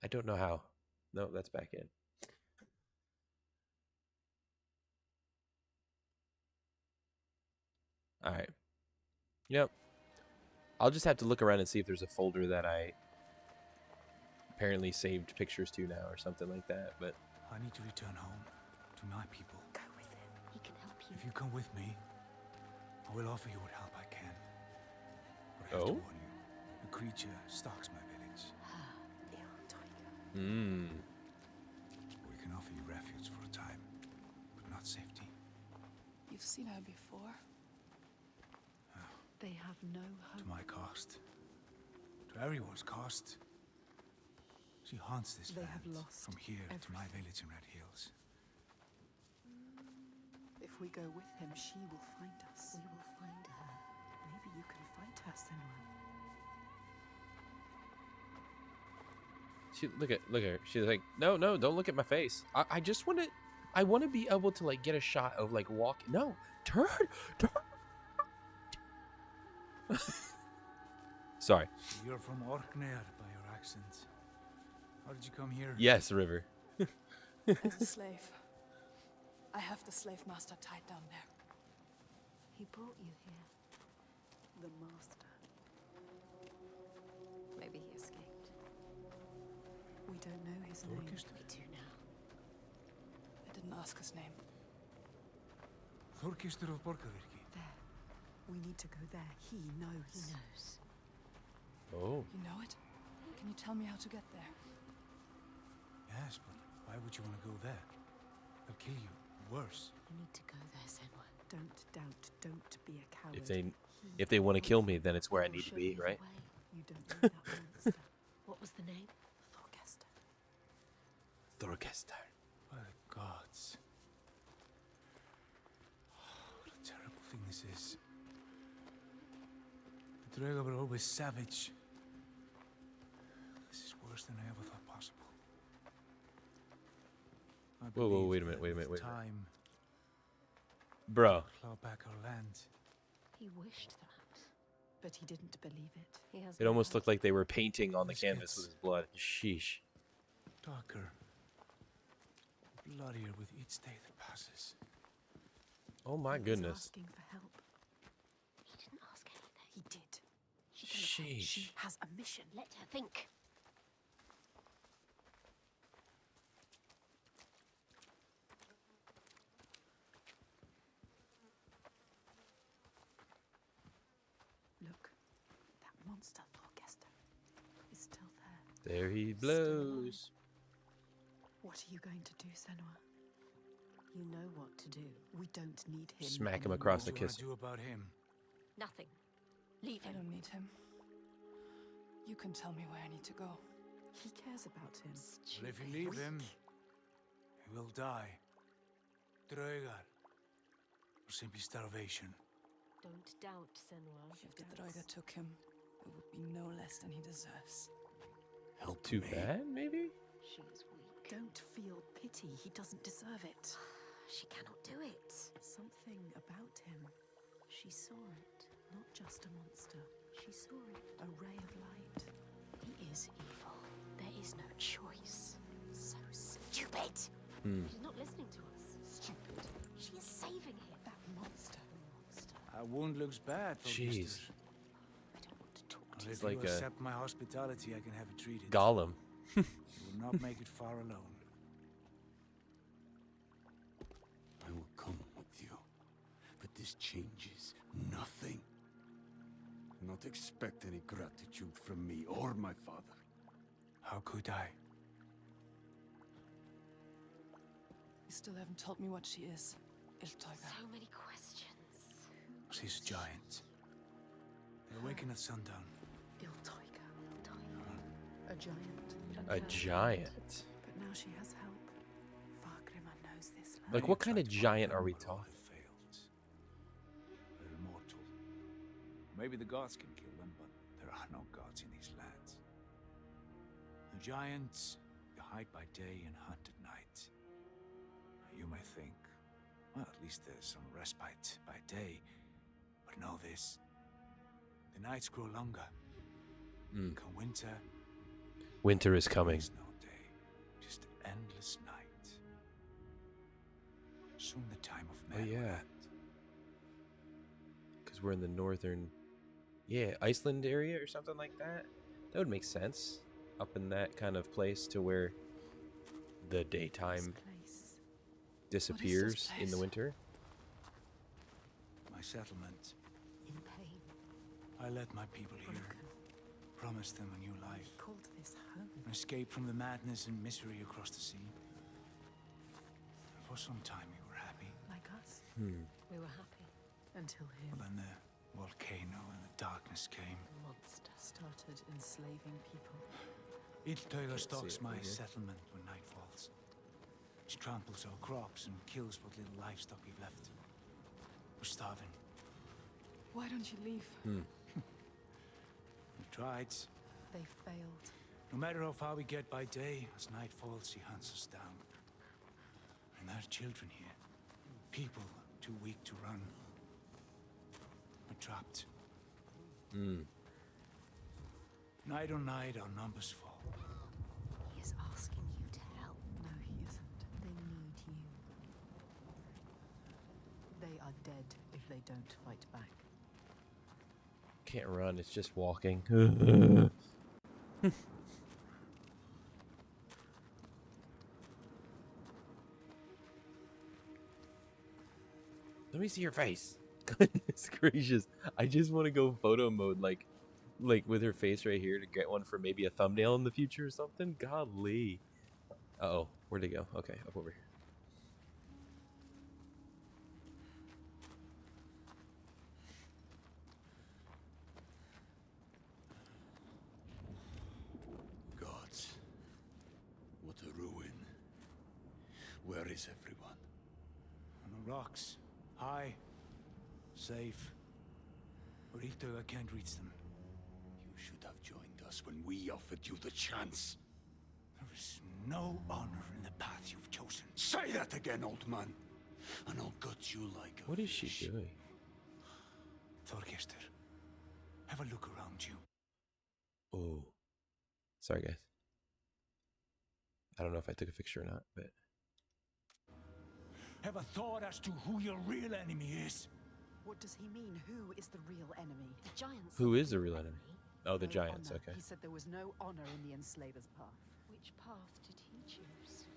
I don't know how. No, that's back in. All right. Yep. I'll just have to look around and see if there's a folder that I apparently saved pictures to now or something like that. But I need to return home to my people. Go with him. He can help you. If you come with me, I will offer you what help I can. But I have to Oh? warn you, the creature stalks my village. Toiga. We can offer you refuge for a time, but not safety. You've seen her before. They have no To hope. my cost. To everyone's cost. She haunts this They land have lost from here to my everything. village in Red Hills. If we go with him, she will find us. We will find her. Maybe you can fight her, Senua. look at her. She's like, no, don't look at my face. I just want to. I want to be able to like get a shot of like walk. No, turn. Sorry. You're from Orkney by your accent. How did you come here? Yes, River. As a slave. I have the slave master tied down there. He brought you here. The master. Maybe he escaped. his name? Thorkest? We do now. I didn't ask his name. Þorkistur of Borgarvirki. There. We need to go there. He knows. He knows. Oh. You know it? Can you tell me how to get there? Yes, but why would you want to go there? They'll kill you. Worse. You need to go there, Senua. Don't doubt. Don't be a coward. If they want to kill me, then it's where I need to Show be, you the right? way. You don't know that monster. What was the name? Thorkester. Thorkester. By the gods. What a terrible thing this is. The Draga were always savage. This is worse than I ever thought possible. I Whoa, believe wait a that minute, wait a minute, with wait a minute. time, Bro. claw back our land. He wished that. But he didn't believe it. He has It almost looked like they were painting on the This canvas gets- with his blood. Sheesh. Darker. Bloodier with each day that passes. Oh my He was goodness. asking for help. He didn't ask anything. He did. She can Sheesh. She has a mission. let her think. Look, that monster Thorkester is still there. There he blows. What are you going to do, Senua? You know what to do. We don't need him. Smack him anymore. across the What do you kiss. want to do about him? Nothing. Leave I him. don't need him. You can tell me where I need to go. He cares about him. Well, if you leave him, he will die. Draugar. Or simply starvation. Don't doubt, Senua. If the Draga took him, it would be no less than he deserves. Help Too me. bad, maybe? She is weak. Don't feel pity. He doesn't deserve it. She cannot do it. Something about him. She saw it. Not just a monster. She saw it. A ray of light. He is evil. There is no choice. So stupid. She's not listening to us. Stupid. She is saving him. That monster. Monster. Our wound looks bad, Jeez. I don't want to talk to Well, you. if like you a- accept my hospitality, I can have it treated. Gollum. You will not make it far alone. I will come with you, but this changes nothing. Do not expect any gratitude from me or my father. How could I? You still haven't told me what she is. Iltaiga. So many questions. She's a giant. They awaken at sundown. Iltaiga. Time. A giant. A giant. But now she has help. Fargrimma knows this land. Like, what kind of Tried to giant find are we them, but all talking? have failed. They're immortal. Maybe the gods can kill them, but there are no gods in these lands. The giants, they hide by day and hunt at night. You may think, well, at least there's some respite by day. But know this. The nights grow longer. Come winter, Winter is coming. there's no day. Just endless night. Soon the time of Oh, man will yeah. end. Because we're in the northern, Iceland area or something like that. That would make sense. Up in that kind of place to where the This daytime place. disappears in the place? winter. My settlement. In pain. I led my people here. Broken. Promised them a new life. He called this home. An escape from the madness and misery across the sea. For some time we were happy. Like us. We were happy. Until him But then the volcano and the darkness came. The monster. started enslaving people. Iltauga see stalks it from my here. settlement when night falls. She tramples our crops and kills what little livestock we've left. We're starving. Why don't you leave? We've tried. They failed. No matter how far we get by day, as night falls, he hunts us down. And there are children here. People too weak to run. We're trapped. Night on night, our numbers fall. He is asking you to help. No, he isn't. They need you. They are dead if they don't fight back. Can't run, it's just walking. Let me see your face. Goodness gracious. I just want to go photo mode like with her face right here to get one for maybe a thumbnail in the future or something. Godly. Uh-oh. Where'd it go? Okay, up over here. Gods. What a ruin. Where is everyone? On the rocks. High. Safe. Rito, I can't reach them. You should have joined us when we offered you the chance. There is no honor in the path you've chosen. Say that again, old man, and I'll gut you like a What is she fish. doing? Thorgester, have a look around you. Oh. Sorry, guys. I don't know if I took a picture or not, but... Have a thought as to who your real enemy is. What does he mean? Who is the real enemy? The giants. Who is the real enemy? Oh, the No giants, honor. okay. He said there was no honor in the enslaver's path. Which path did he choose?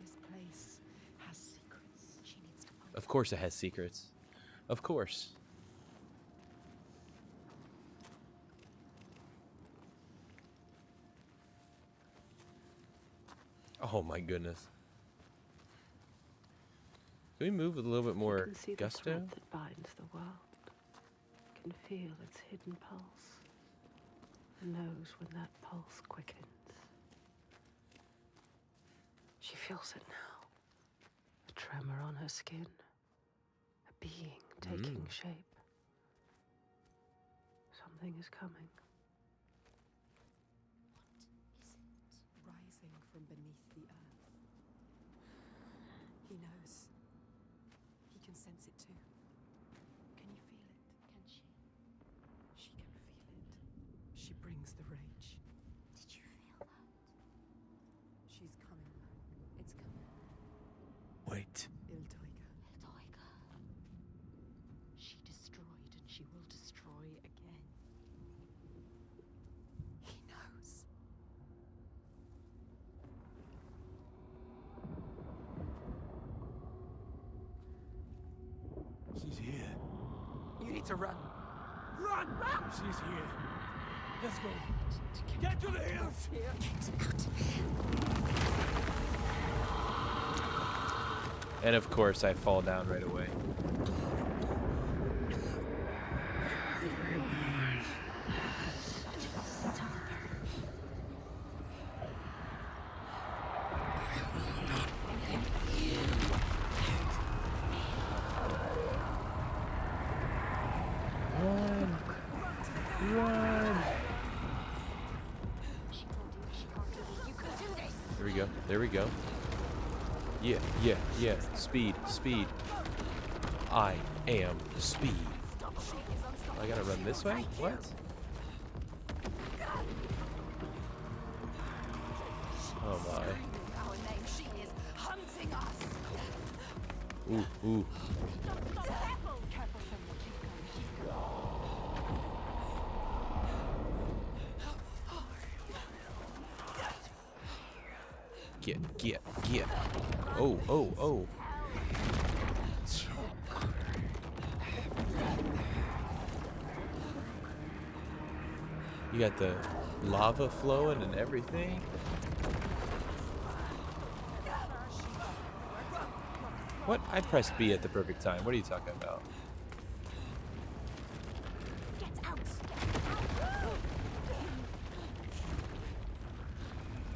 This place has secrets. She needs to find. Of course it has secrets. Of course. Oh my goodness. Can we move with a little bit more can see the gusto? thread that binds the world. Can feel its hidden pulse. And knows when that pulse quickens. She feels it now. A tremor on her skin. A being taking shape. Something is coming. Rising from beneath the earth. He knows. He can sense it too. Can you feel it? Can she? She can feel it. She brings the rage. Did you feel that? She's coming back. It's coming. Wait. Iltoiga. Eldoiga. She destroyed and she will destroy again. He knows. She's here. You need to run. Run! She's here. Let's go. Get to the hills! And of course I fall down right away. Run! Run! You can do this. There we go. There we go. Yeah, yeah, yeah. Speed, speed. I am speed. I gotta run this way? What? Oh my. Our name. She is hunting us. Ooh, ooh. Careful, Senua. Keep going. Get. Oh, oh, oh. You got the lava flowing and everything. What? I pressed B at the perfect time. What are you talking about? Get out.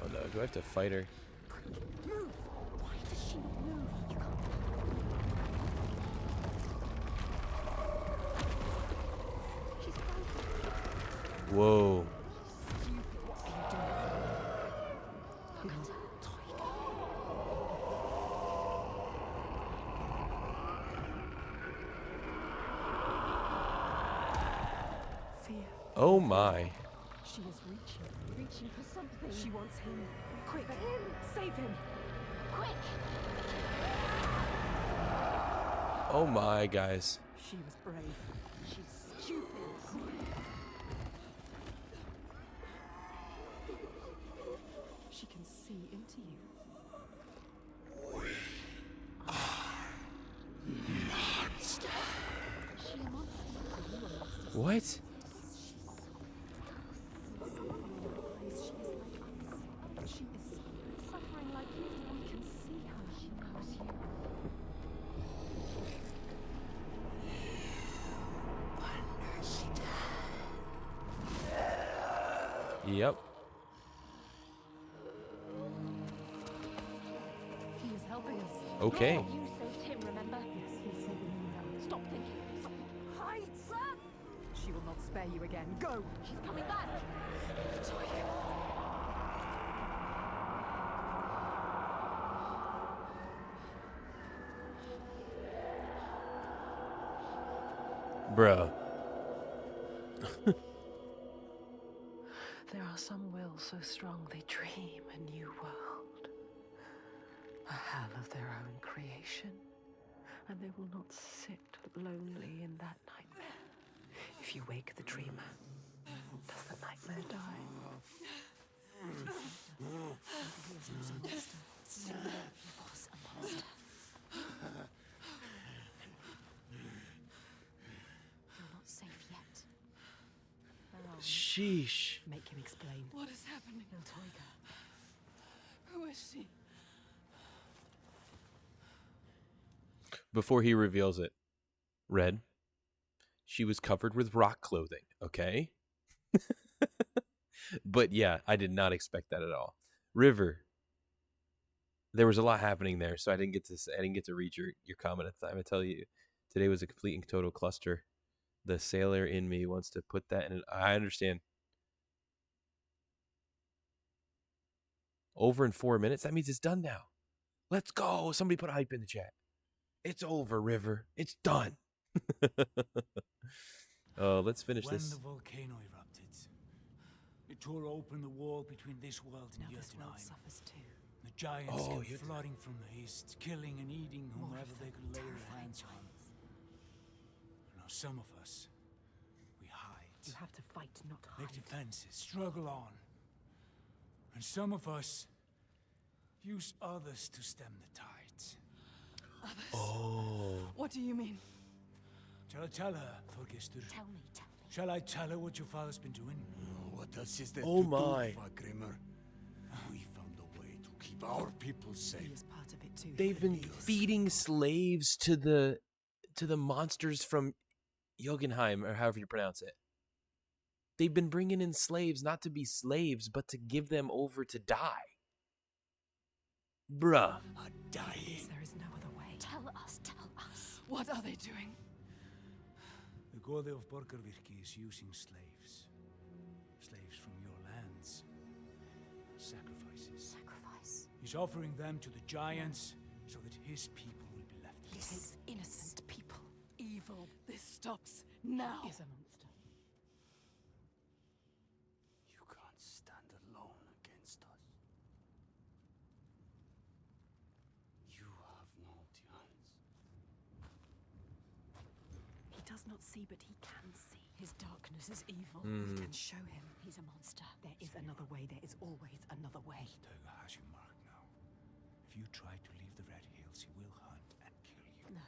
Oh no, do I have to fight her? Why does she move? You can't. She's frozen. Whoa. Fear. Oh my. She is reaching. Reaching for something. She wants him. Quick. Save him. Quick. Oh my, guys. She was brave. She's stupid. She can see into you. Monsters. What? She is suffering like you. We can see her. She knows you. Yep. He is helping us. Okay. You saved him, remember? Yes, he's saving you now. Stop thinking. Stop thinking. Hide! Run! She will not spare you again. Go! She's coming back. Bruh. There are some wills so strong they dream a new world, a hell of their own creation, and they will not sit lonely in that nightmare. If you wake the dreamer, does the nightmare die? He was a monster. You're not safe yet. Where are we? Sheesh. Make him explain. What is happening? Deltoiga. Who is she? Before he reveals it, Red, she was covered with rock clothing, okay? But yeah, I did not expect that at all. River, there was a lot happening there, so I didn't get to read your comment at the time. I tell you, today was a complete and total cluster. The sailor in me wants to put that in. I understand. Over in 4 minutes? That means it's done now. Let's go. Somebody put hype in the chat. It's over, River. It's done. Let's finish When this. the volcano erupted, it tore open the wall between this world and Now this world Jotunheim. suffers too. The giants Oh, came Jotunheim. flooding from the east, killing and eating More whomever of they them, could lay their terrifying hands on. giants. Now some of us, we hide, You have to fight, not make hide. defenses, struggle on. And some of us use others to stem the tides. Oh. What do you mean? Shall I tell her, Thorgestur? Tell me, tell me. Shall I tell her what your father's been doing? What else is there Oh to my. do, Fagrimmer? We found a way to keep our people safe. He is part of it too. They've been feeding slaves to the monsters from Jotunheim, or however you pronounce it. They've been bringing in slaves not to be slaves, but to give them over to die. Bruh. Dying. There is no other way. Tell us, tell us. What are they doing? The Gode of Borgarvirki is using slaves. Slaves from your lands. Sacrifices. Sacrifice. He's offering them to the giants so that his people will be left He takes innocent people. Evil. This stops now. Is a monster. You can't stand alone against us. You have no chance. He does not see, but he can see. His darkness is evil. Mm. We can show him. He's a monster. There is another way. There is always another way. Teuga has you marked now. If you try to leave the Red Hills, he will hunt and kill you. No.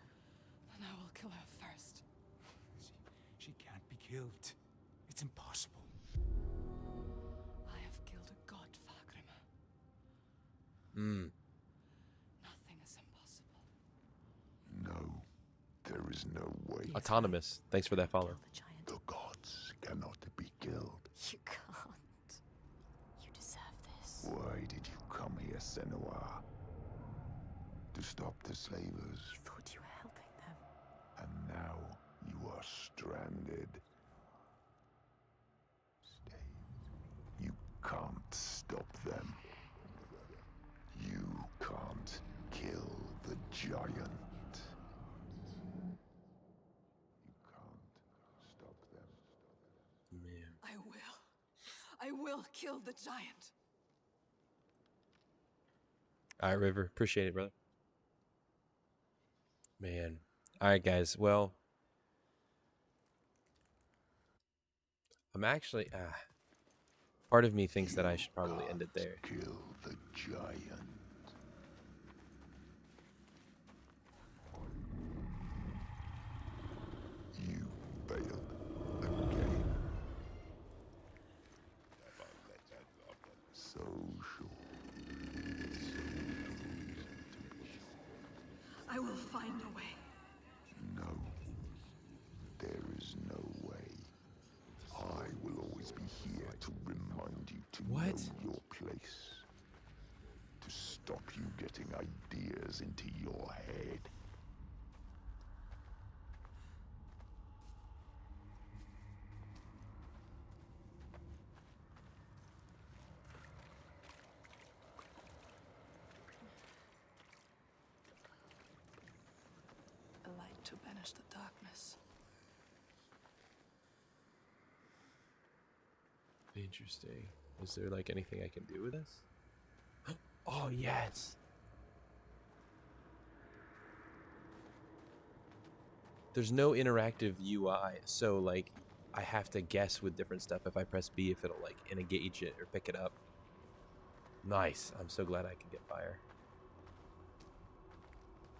Then I will kill her first. She can't be killed. It's impossible. I have killed a god, Fagrimmer. Mm. Nothing is impossible. No, there is no way. Autonomous. Thanks for that follow. Kill the giant. The gods cannot be killed. You can't. You deserve this. Why did you come here, Senua? To stop the slavers, You thought you were helping them. and now you are stranded. Stay. You can't stop them. You can't kill the giant. You can't stop them. Man. I will kill the giant. All right, River. Appreciate it, brother. Man. All right, guys. Well, I'm actually... part of me thinks that I should probably end it there. Kill the giant. You failed will find a way. No. There is no way. I will always be here to remind you to What? know your place. To stop you getting ideas into your head. A light to banish the darkness. Interesting. Is there like anything I can do with this? Oh, yes. There's no interactive UI, so like I have to guess with different stuff. If I press B, if it'll like engage it or pick it up. Nice. I'm so glad I can get fire.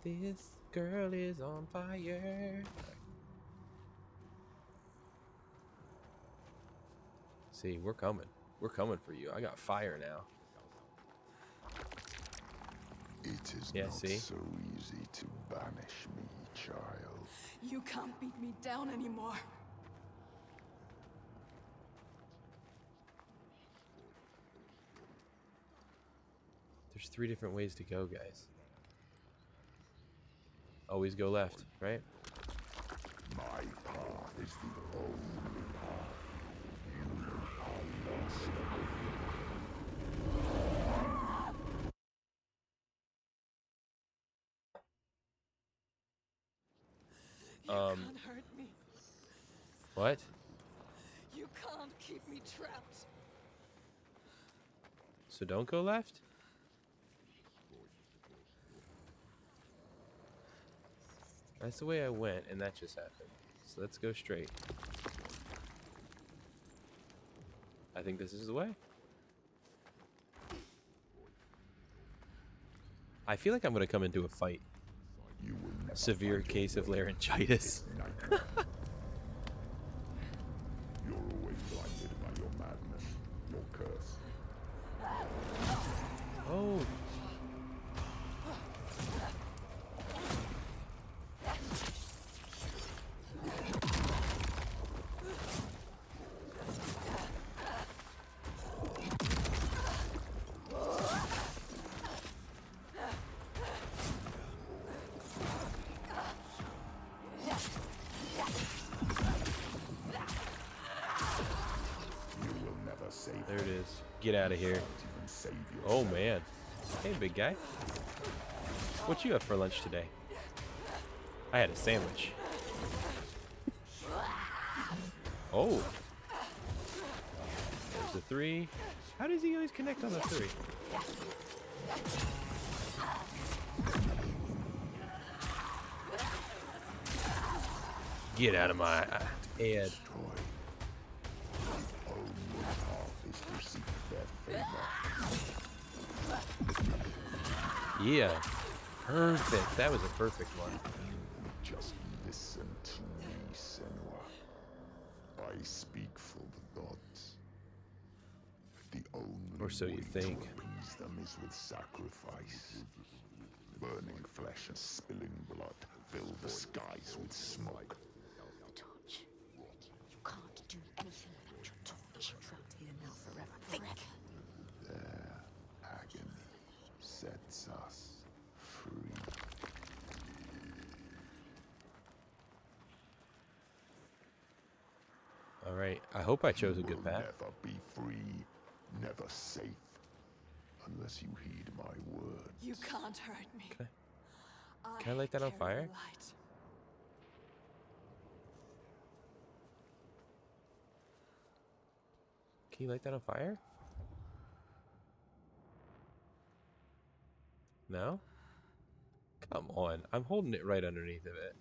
This girl is on fire. See, we're coming. We're coming for you. I got fire now. It is not so easy to banish me, child. You can't beat me down anymore. There's 3 different ways to go, guys. Always go left, right? My path is the only path. You are lost. You can't hurt me. What? You can't keep me trapped. So don't go left? That's the way I went, and that just happened. So let's go straight. I think this is the way. I feel like I'm going to come into a fight. You will never Severe find case your of way laryngitis. nightmare. You're always blinded by your madness, your curse. Oh. There it is. Get out of here. Oh, man. Hey, big guy. What you have for lunch today? I had a sandwich. Oh. There's the 3. How does he always connect on the 3? Get out of my head. Yeah. Perfect. That was a perfect one. Just listen to me, Senua. I speak for the gods. The only Or so you way think. to appease them is with sacrifice. Burning flesh and spilling blood fill the skies with smoke. The torch. You can't do anything without your torch. Trapped here now forever. Think. Their agony sets us free. All right. I hope I chose a good will path. never be free, never safe, unless you heed my words. You can't hurt me. Can I light that on carry fire? the light. Can you light that on fire? No? Come on. I'm holding it right underneath of it.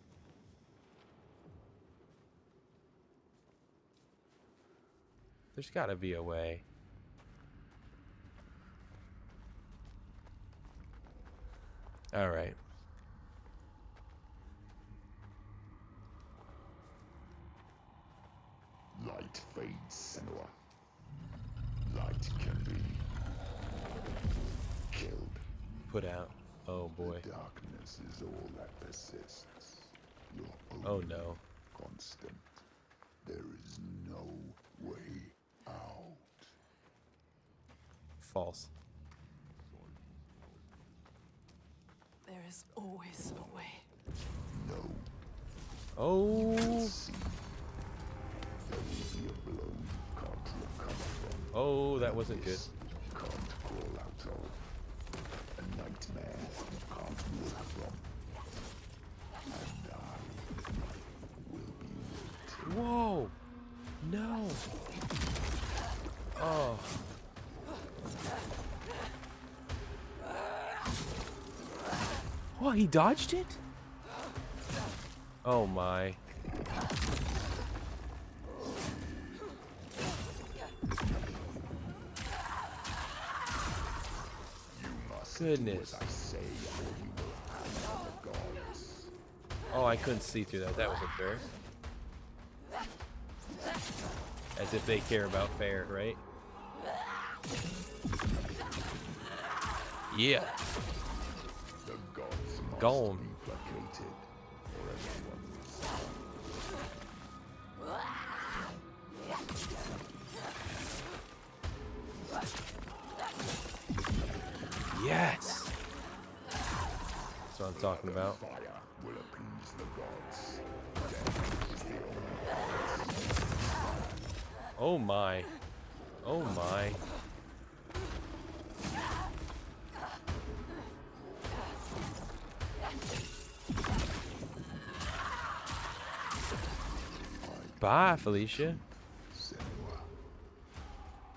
There's gotta be a way. Alright. Light fades, Senua. Light can be killed. Put out. Oh boy. The darkness is all that persists. Your Oh only no. constant. There is no way out. False. There is always a way. No. Oh. See. There will be a blow you can't recover from. Oh, that wasn't good. This you can't crawl out of. A nightmare you can't wake from. And I will be waiting. Whoa. No. Oh. Oh, he dodged it? Oh my. Goodness. I say, or you will have the gods. Oh, I couldn't see through that. That was unfair. As if they care about fair, right? Yeah. The gods must Gone. be placated, or everyone will suffer. Yes. That's what I'm talking about. Fire will appease the gods. Death is the only Oh my. Oh my. Bye, Felicia. Senua.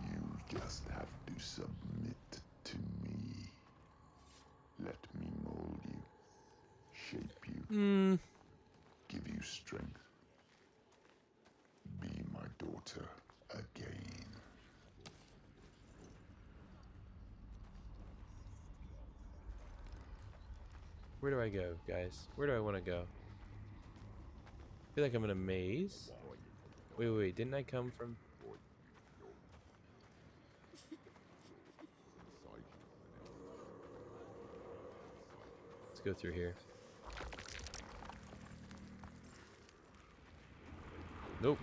You just have to submit to me. Let me mold you, shape you, give you strength. Be my daughter again. Where do I go, guys? Where do I want to go? I feel like I'm in a maze. Wait. Didn't I come from... Let's go through here. Nope.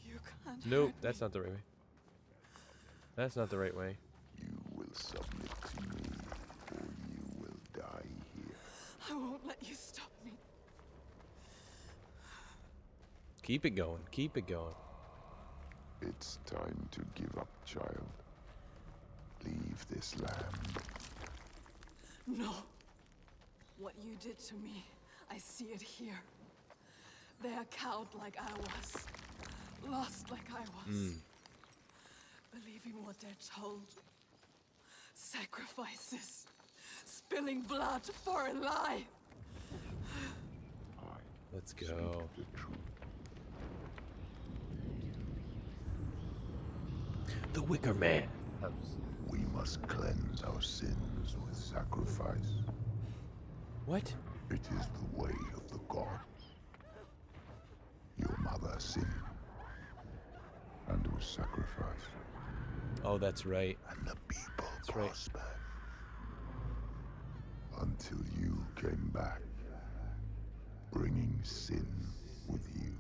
You can't. Nope, hurt that's me. not the right way. That's not the right way. You will submit to me, or you will die here. I won't let you stop me. Keep it going. Keep it going. It's time to give up, child. Leave this land. No. What you did to me, I see it here. They are cowed like I was. Lost like I was. Believing what they're told. Sacrifices. Spilling blood for a lie. Let's go. Speak the truth. The Wicker Man. We must cleanse our sins with sacrifice. What? It is the way of the gods. Your mother sinned and was sacrificed, Oh, that's right. and the people That's right. prospered until you came back, bringing sin with you.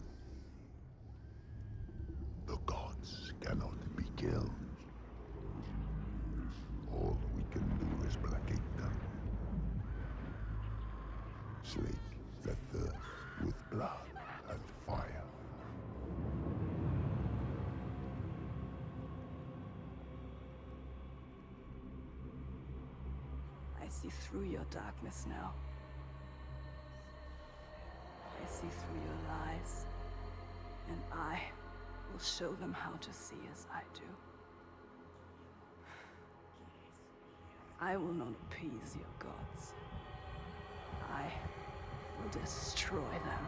The gods cannot be killed. All we can do is placate them. Slake their thirst with blood and fire. I see through your darkness now. I see through your lies. And I will show them how to see as I do. I will not appease your gods. I will destroy them.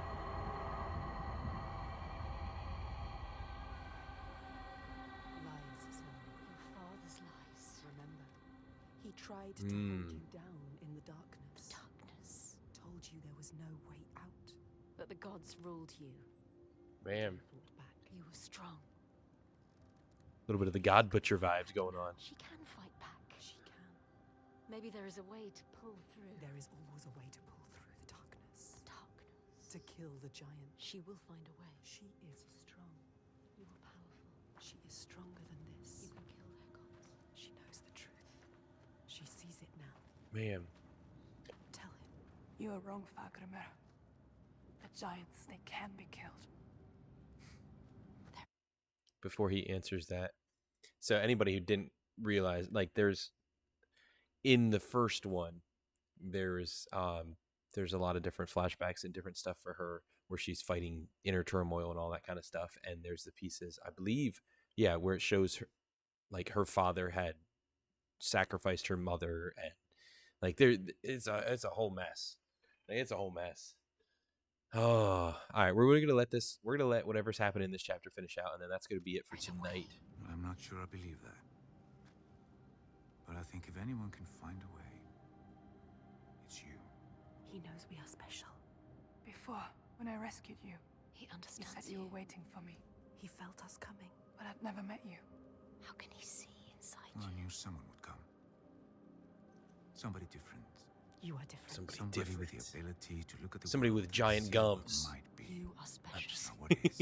Lies, Senua. Your father's lies. Remember, he tried to hold you down in the darkness. Darkness. Told you there was no way out. But the gods ruled you. Bam. Fought back. You were strong. little bit of the God Butcher vibes going on. She can fight back. She can. Maybe there is a way to pull through. There is always a way to pull through the darkness. Darkness. To kill the giant. She will find a way. She is strong. You are powerful. She is stronger than this. You can kill their gods. She knows the truth. She sees it now. Man. Tell him. You are wrong, Fagrimer. The giants, they can be killed. Before he answers that, so anybody who didn't realize, like, there's in the first one, there's a lot of different flashbacks and different stuff for her where she's fighting inner turmoil and all that kind of stuff. And there's the pieces, I believe, yeah, where it shows her, like, her father had sacrificed her mother, and like it's a whole mess. It's a whole mess. Oh, all right. We're gonna let whatever's happening in this chapter finish out, and then that's gonna be it for tonight. I'm not sure I believe that. But I think if anyone can find a way, it's you. He knows we are special. Before, when I rescued you, He you understands said you were waiting for me, He felt us coming. but I'd never met you. How can he see inside Well, I you? knew someone would come. Somebody different. You are different. Somebody Somebody with different. the ability to look at the Somebody world with and giant see what gums. might be. You are special. Not what is.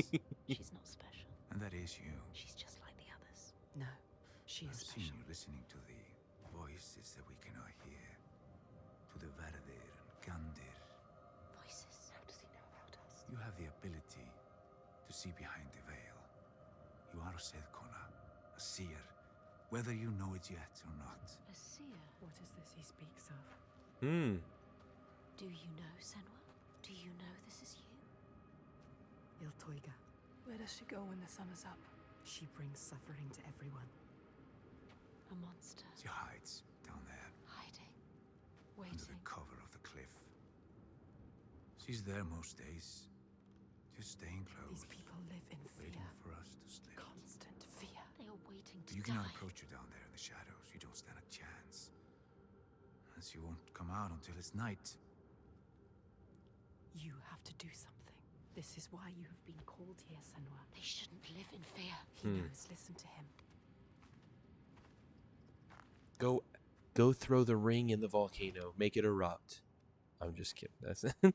She's not special. And that is you. She's just like the others. No, she I've is seen special. you listening to the voices that we cannot hear. To the Verdir and Gandir. Voices. How does he know about us? You have the ability to see behind the veil. You are a Sedkona, a seer, whether you know it yet or not. A seer. What is this he speaks of? Do you know, Senua? Do you know this is you? Iltoiga. Where does she go when the sun is up? She brings suffering to everyone. A monster. She hides down there, Hiding. under the Waiting. cover of the cliff. She's there most days, just staying close, These people live in waiting fear. for us to slip. Constant fear. They are waiting to You cannot die. approach her down there in the shadows. You don't stand a chance. And she won't come out until it's night. You have to do something. This is why you have been called here, Senua. They shouldn't live in fear. He knows. Listen to him. Go throw the ring in the volcano. Make it erupt. I'm just kidding. That's Have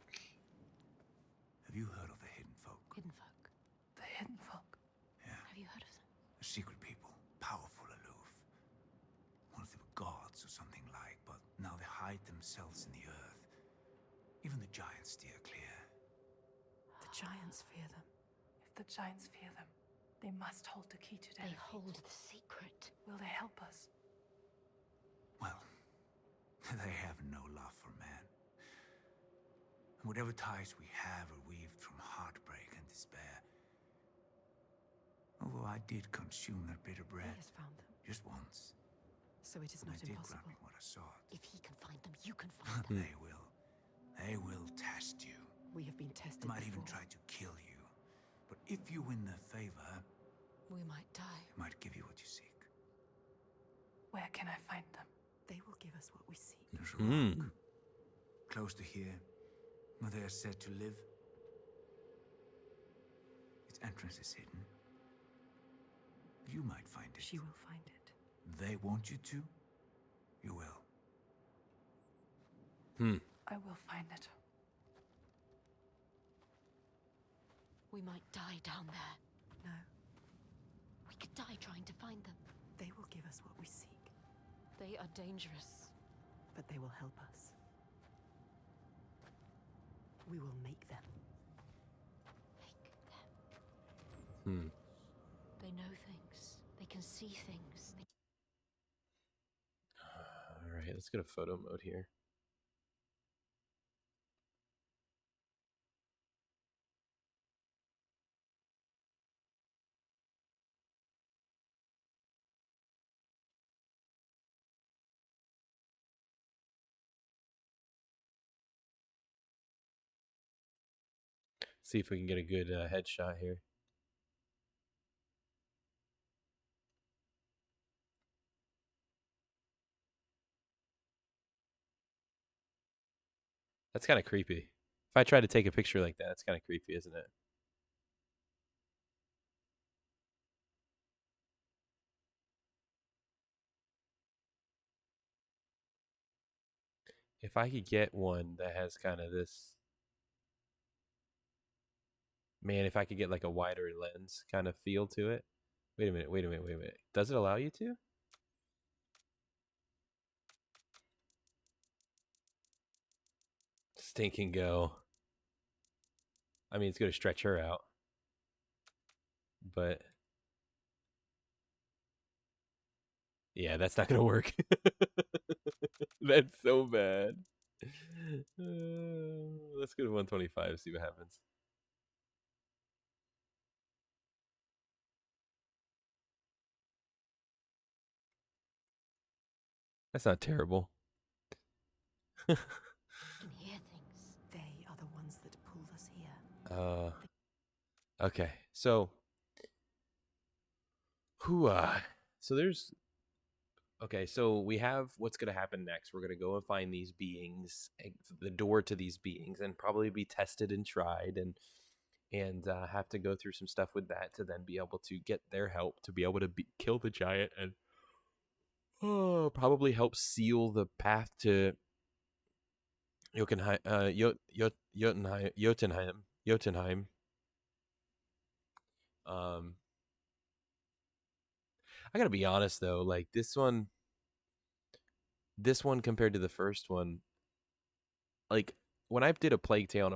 you heard of the Hidden Folk? Hidden folk. The hidden folk. Yeah, Have you heard of them? a secret people, powerful, aloof. Once they were gods or something like, but now they hide themselves in the earth. Even the giants steer clear. The giants fear them. If the giants fear them, they must hold the key to They Delkery. hold the secret. Will they help us? Well, they have no love for man. And whatever ties we have are weaved from heartbreak and despair. Although I did consume their bitter He bread has found them. just once, So it is and I not did grant impossible. me what I sought. If he can find them, you can find them. They will test you. We have been They tested might even before. try to kill you. But if you win their favor, We might die. they might give you what you seek. Where can I find them? They will give us what we seek. There's a rock close to here, where they are said to live. Its entrance is hidden. You might find it. She will find it. They want you to. You will. I will find it. We might die down there. No, We could die trying to find them. they will give us what we seek. They are dangerous. But they will help us. We will make them. Make them. Hmm. They know things. They can see things. All right, let's go to photo mode here. See if we can get a good headshot here. That's kind of creepy. If I try to take a picture like that, it's kind of creepy, isn't it? If I could get one that has kind of this, man, if I could get like a wider lens kind of feel to it. Wait a minute, wait a minute, wait a minute. Does it allow you to? Stinking go. I mean, it's going to stretch her out. But yeah, that's not going to work. That's so bad. Let's go to 125, see what happens. That's not terrible. I can hear things. They are the ones that pulled us here. Okay. So so there's okay, so we have what's going to happen next. We're going to go and find these beings, the door to these beings, and probably be tested and tried, and have to go through some stuff with that to then be able to get their help to be able to kill the giant and probably help seal the path to Jotunheim. I gotta be honest though, like this one compared to the first one, like when I did a Plague Tale,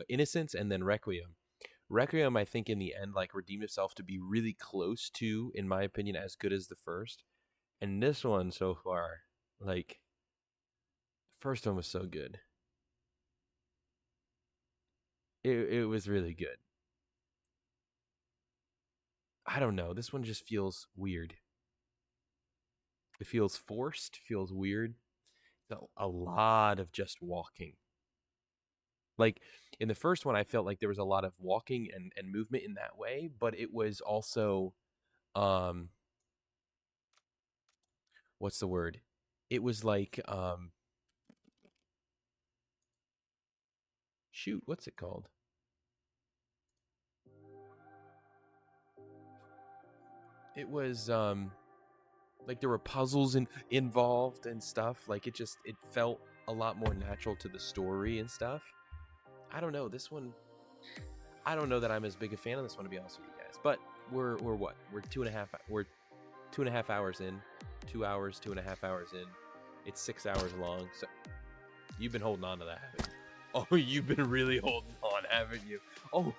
Innocence and then Requiem, I think in the end like redeemed itself to be really close to, in my opinion, as good as the first. And this one so far, like, the first one was so good. It was really good. I don't know. This one just feels weird. It feels forced, feels weird. A lot of just walking. Like in the first one, I felt like there was a lot of walking and movement in that way, but it was also, what's the word? It was like, shoot, what's it called? It was, like there were puzzles involved and stuff. Like it felt a lot more natural to the story and stuff. I don't know. This one, I don't know that I'm as big a fan of this one, to be honest with you guys. But we're what? We're 2.5 hours in. 2 hours, 2.5 hours in. It's 6 hours long. So you've been holding on to that, haven't you? Oh, you've been really holding on, haven't you? Oh.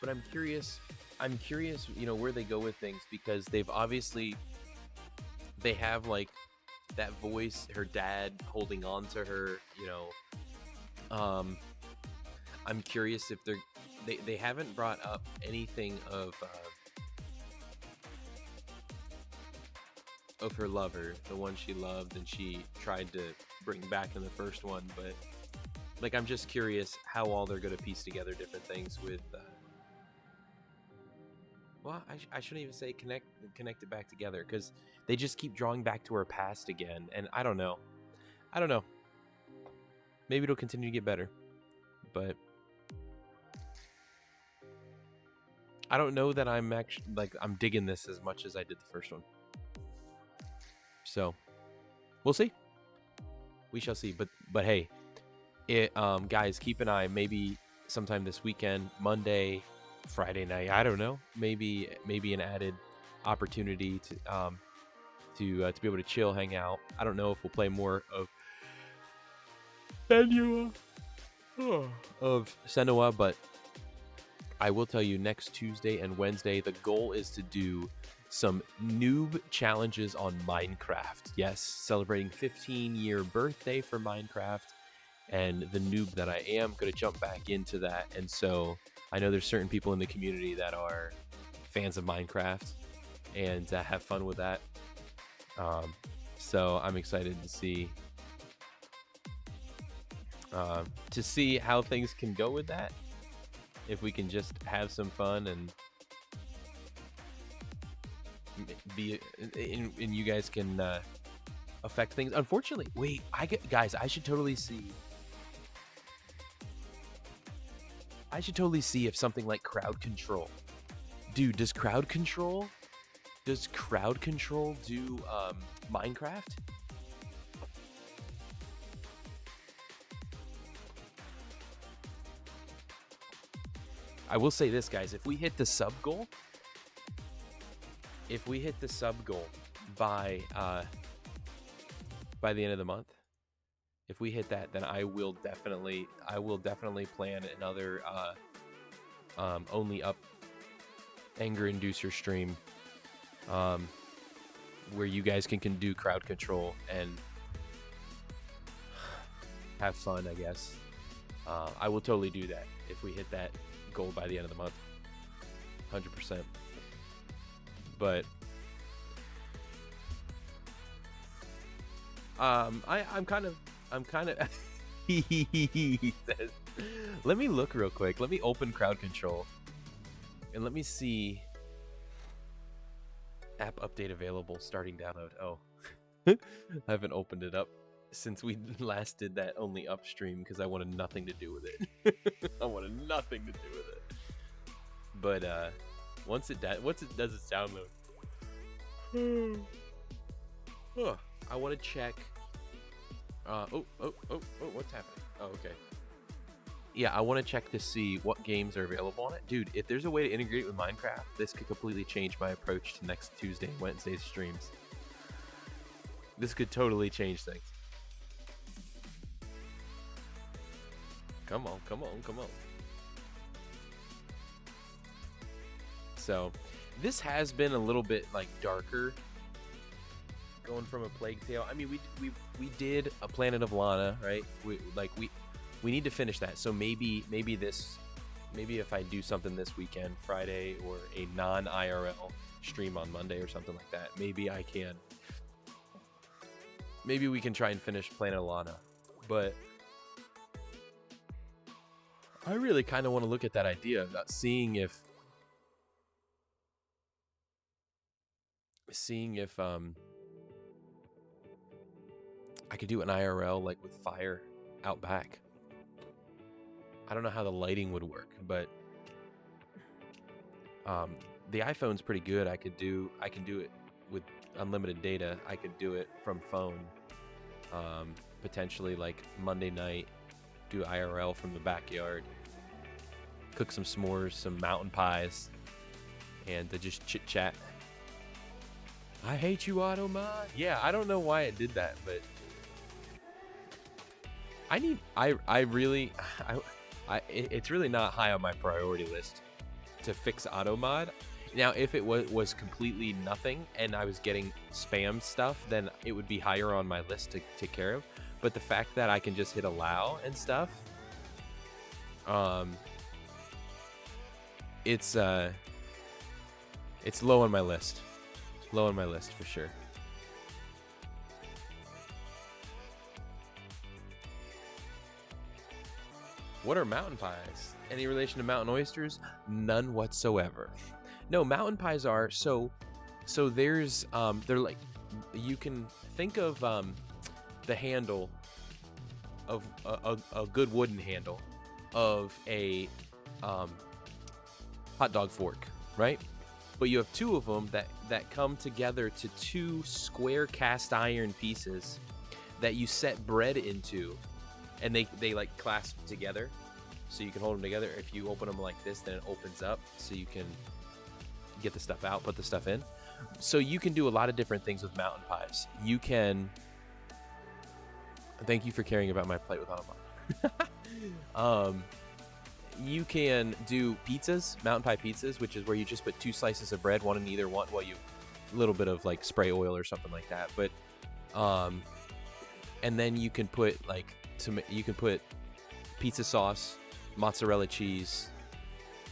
But I'm curious, where they go with things, because they have like that voice, her dad holding on to her, I'm curious if they haven't brought up anything of her lover, the one she loved and she tried to bring back in the first one, but like I'm just curious how all they're going to piece together different things with well, I shouldn't even say connect it back together, because they just keep drawing back to her past again, and I don't know. Maybe it'll continue to get better, but I don't know that I'm actually I'm digging this as much as I did the first one. So we'll see. We shall see. But hey, guys, keep an eye. Maybe sometime this weekend, Monday, Friday night, I don't know, maybe an added opportunity to be able to chill, hang out. I don't know if we'll play more of Senua, but I will tell you, next Tuesday and Wednesday, the goal is to do some noob challenges on Minecraft. Yes, celebrating 15-year birthday for Minecraft, and the noob that I am going to jump back into that. And so I know there's certain people in the community that are fans of Minecraft and have fun with that. So I'm excited to see how things can go with that. If we can just have some fun and you guys can affect things. Unfortunately, wait, guys, I should totally see. I should totally see if something like crowd control. Dude, does crowd control do Minecraft? I will say this, guys, if we hit the sub goal by the end of the month, if we hit that, then I will definitely plan another only up anger inducer stream where you guys can do crowd control and have fun, I guess. I will totally do that if we hit that goal by the end of the month, 100%. But I'm kind of he says, let me look real quick. Let me open crowd control and let me see app update available, starting download. Oh, I haven't opened it up since we last did that only upstream because I wanted nothing to do with it. I wanted nothing to do with it. But once it does its download, I want to check. What's happening? Oh, okay. Yeah, I want to check to see what games are available on it. Dude, if there's a way to integrate it with Minecraft, this could completely change my approach to next Tuesday and Wednesday's streams. This could totally change things. Come on. So, this has been a little bit like darker, going from a Plague Tale. I mean, we did a Planet of Lana, right? We need to finish that. So maybe if I do something this weekend, Friday, or a non-IRL stream on Monday or something like that, maybe we can try and finish Planet of Lana. But I really kind of want to look at that idea about seeing if I could do an IRL like with fire out back. I don't know how the lighting would work, but the iPhone's pretty good. I can do it with unlimited data. I could do it from phone. Potentially like Monday night, do IRL from the backyard, cook some s'mores, some mountain pies, and just chit chat. I hate you, Automod. Yeah, I don't know why it did that, but it's really not high on my priority list to fix Automod. Now, if it was completely nothing and I was getting spam stuff, then it would be higher on my list to take care of. But the fact that I can just hit allow and stuff, it's low on my list. Low on my list for sure. What are mountain pies? Any relation to mountain oysters? None whatsoever. No, mountain pies are so there's they're like, you can think of the handle of a good wooden handle of a hot dog fork, right? But you have two of them that come together to two square cast iron pieces that you set bread into, and they like clasp together, so you can hold them together. If you open them like this, then it opens up, so you can get the stuff out, put the stuff in. So you can do a lot of different things with mountain pies. You can. Thank you for caring about my plate with Automod. You can do pizzas, mountain pie pizzas, which is where you just put two slices of bread, one in either one. Well, a little bit of like spray oil or something like that. But, and then you can put pizza sauce, mozzarella cheese,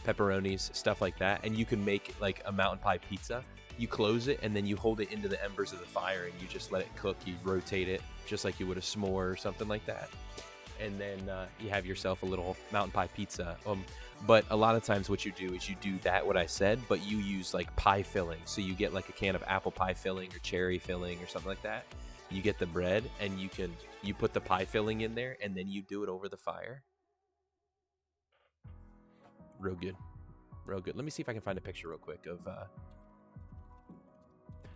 pepperonis, stuff like that, and you can make like a mountain pie pizza. You close it and then you hold it into the embers of the fire and you just let it cook. You rotate it just like you would a s'more or something like that. And then you have yourself a little mountain pie pizza. But a lot of times what you do is you do that, what I said, but you use like pie filling. So you get like a can of apple pie filling or cherry filling or something like that. You get the bread and you put the pie filling in there and then you do it over the fire. Real good. Real good. Let me see if I can find a picture real quick of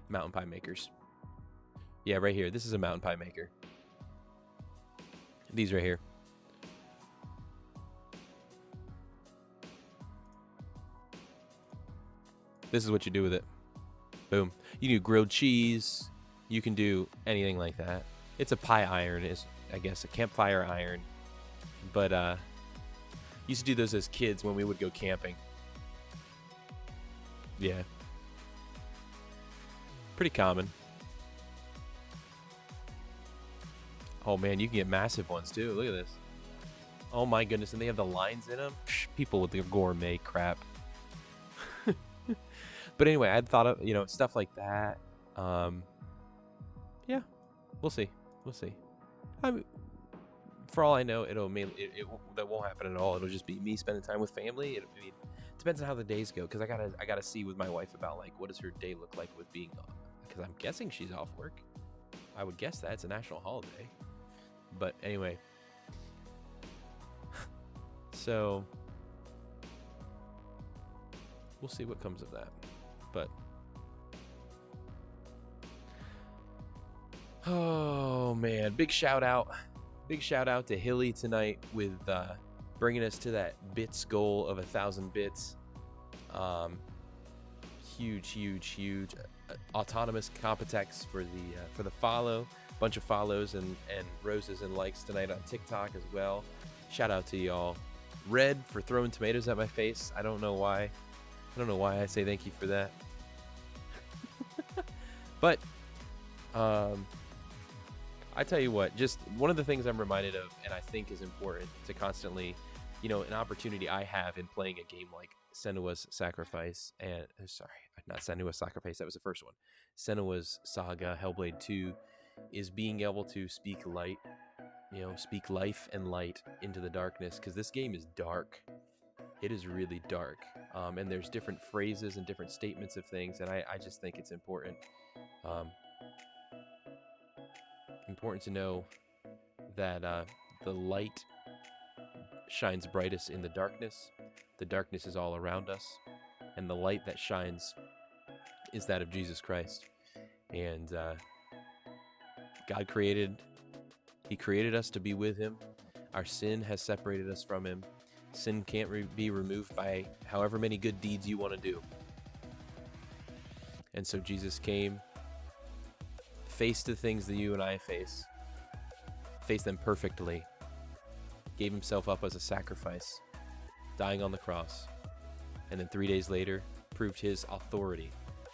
mountain pie makers. Yeah, right here. This is a mountain pie maker. These right here. This is what you do with it. Boom. You can do grilled cheese. You can do anything like that. It's a pie iron, is I guess a campfire iron. But used to do those as kids when we would go camping. Yeah. Pretty common. Oh man, you can get massive ones too. Look at this. Oh my goodness, and they have the lines in them. Psh, people with their gourmet crap. But anyway, I'd thought of, stuff like that. Yeah, we'll see. We'll see. I mean, for all I know, that won't happen at all. It'll just be me spending time with family. It depends on how the days go, because I gotta see with my wife about like what does her day look like with being, because I'm guessing she's off work. I would guess that it's a national holiday. But anyway, so we'll see what comes of that. But oh man, big shout out to Hilly tonight with bringing us to that bits goal of 1,000 bits. Huge autonomous Competex for the follow. Bunch of follows and roses and likes tonight on TikTok as well. Shout out to y'all. Red for throwing tomatoes at my face. I don't know why I say thank you for that. But I tell you what, just one of the things I'm reminded of, and I think is important to constantly, an opportunity I have in playing a game like Senua's Sacrifice, and sorry, not Senua's Sacrifice, that was the first one. Senua's Saga, Hellblade 2, is being able to speak light, speak life and light into the darkness, because this game is dark. It is really dark, and there's different phrases and different statements of things, and I just think it's important. Important to know that the light shines brightest in the darkness. The darkness is all around us, and the light that shines is that of Jesus Christ. And God created us to be with him. Our sin has separated us from him. Sin can't be removed by however many good deeds you want to do. And so Jesus came, faced the things that you and I faced them perfectly, gave himself up as a sacrifice, dying on the cross, and then 3 days later proved his authority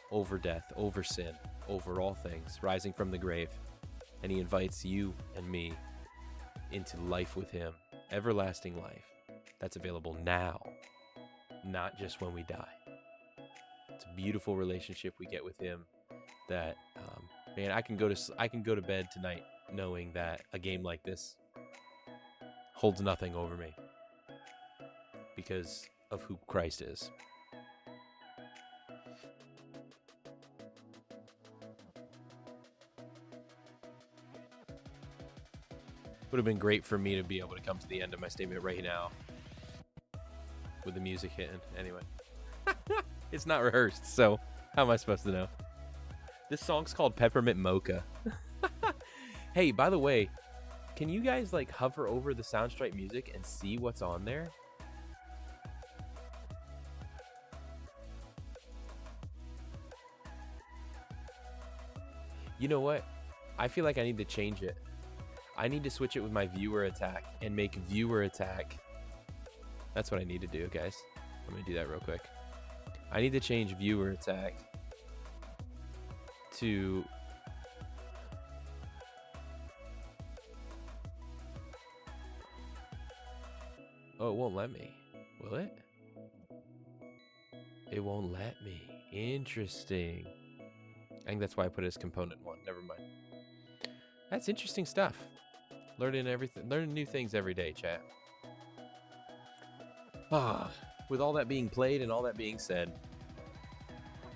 over death, over sin, over all things, rising from the grave. And he invites you and me into life with him, everlasting life. That's available now, not just when we die. It's a beautiful relationship we get with him that, man, I can go to bed tonight knowing that a game like this holds nothing over me because of who Christ is. Would have been great for me to be able to come to the end of my statement right now with the music hitting. Anyway, it's not rehearsed, so how am I supposed to know? This song's called Peppermint Mocha. Hey, by the way, can you guys like hover over the Soundstripe music and see what's on there? You know what? I feel like I need to change it. I need to switch it with my viewer attack and make viewer attack. That's what I need to do, guys. I'm going to do that real quick. I need to change viewer attack to... Oh, it won't let me. Will it? It won't let me. Interesting. I think that's why I put it as component 1. Never mind. That's interesting stuff. Learning new things every day, chat. With all that being played and all that being said,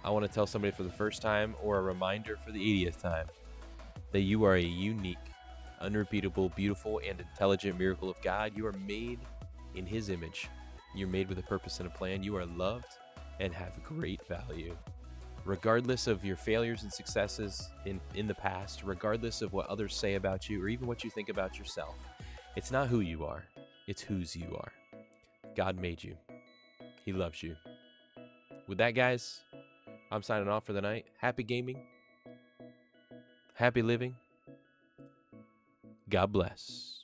I want to tell somebody for the first time, or a reminder for the 80th time, that you are a unique, unrepeatable, beautiful, and intelligent miracle of God. You are made in his image. You're made with a purpose and a plan. You are loved and have great value. Regardless of your failures and successes in the past, regardless of what others say about you, or even what you think about yourself, it's not who you are, it's whose you are. God made you. He loves you. With that, guys, I'm signing off for the night. Happy gaming. Happy living. God bless.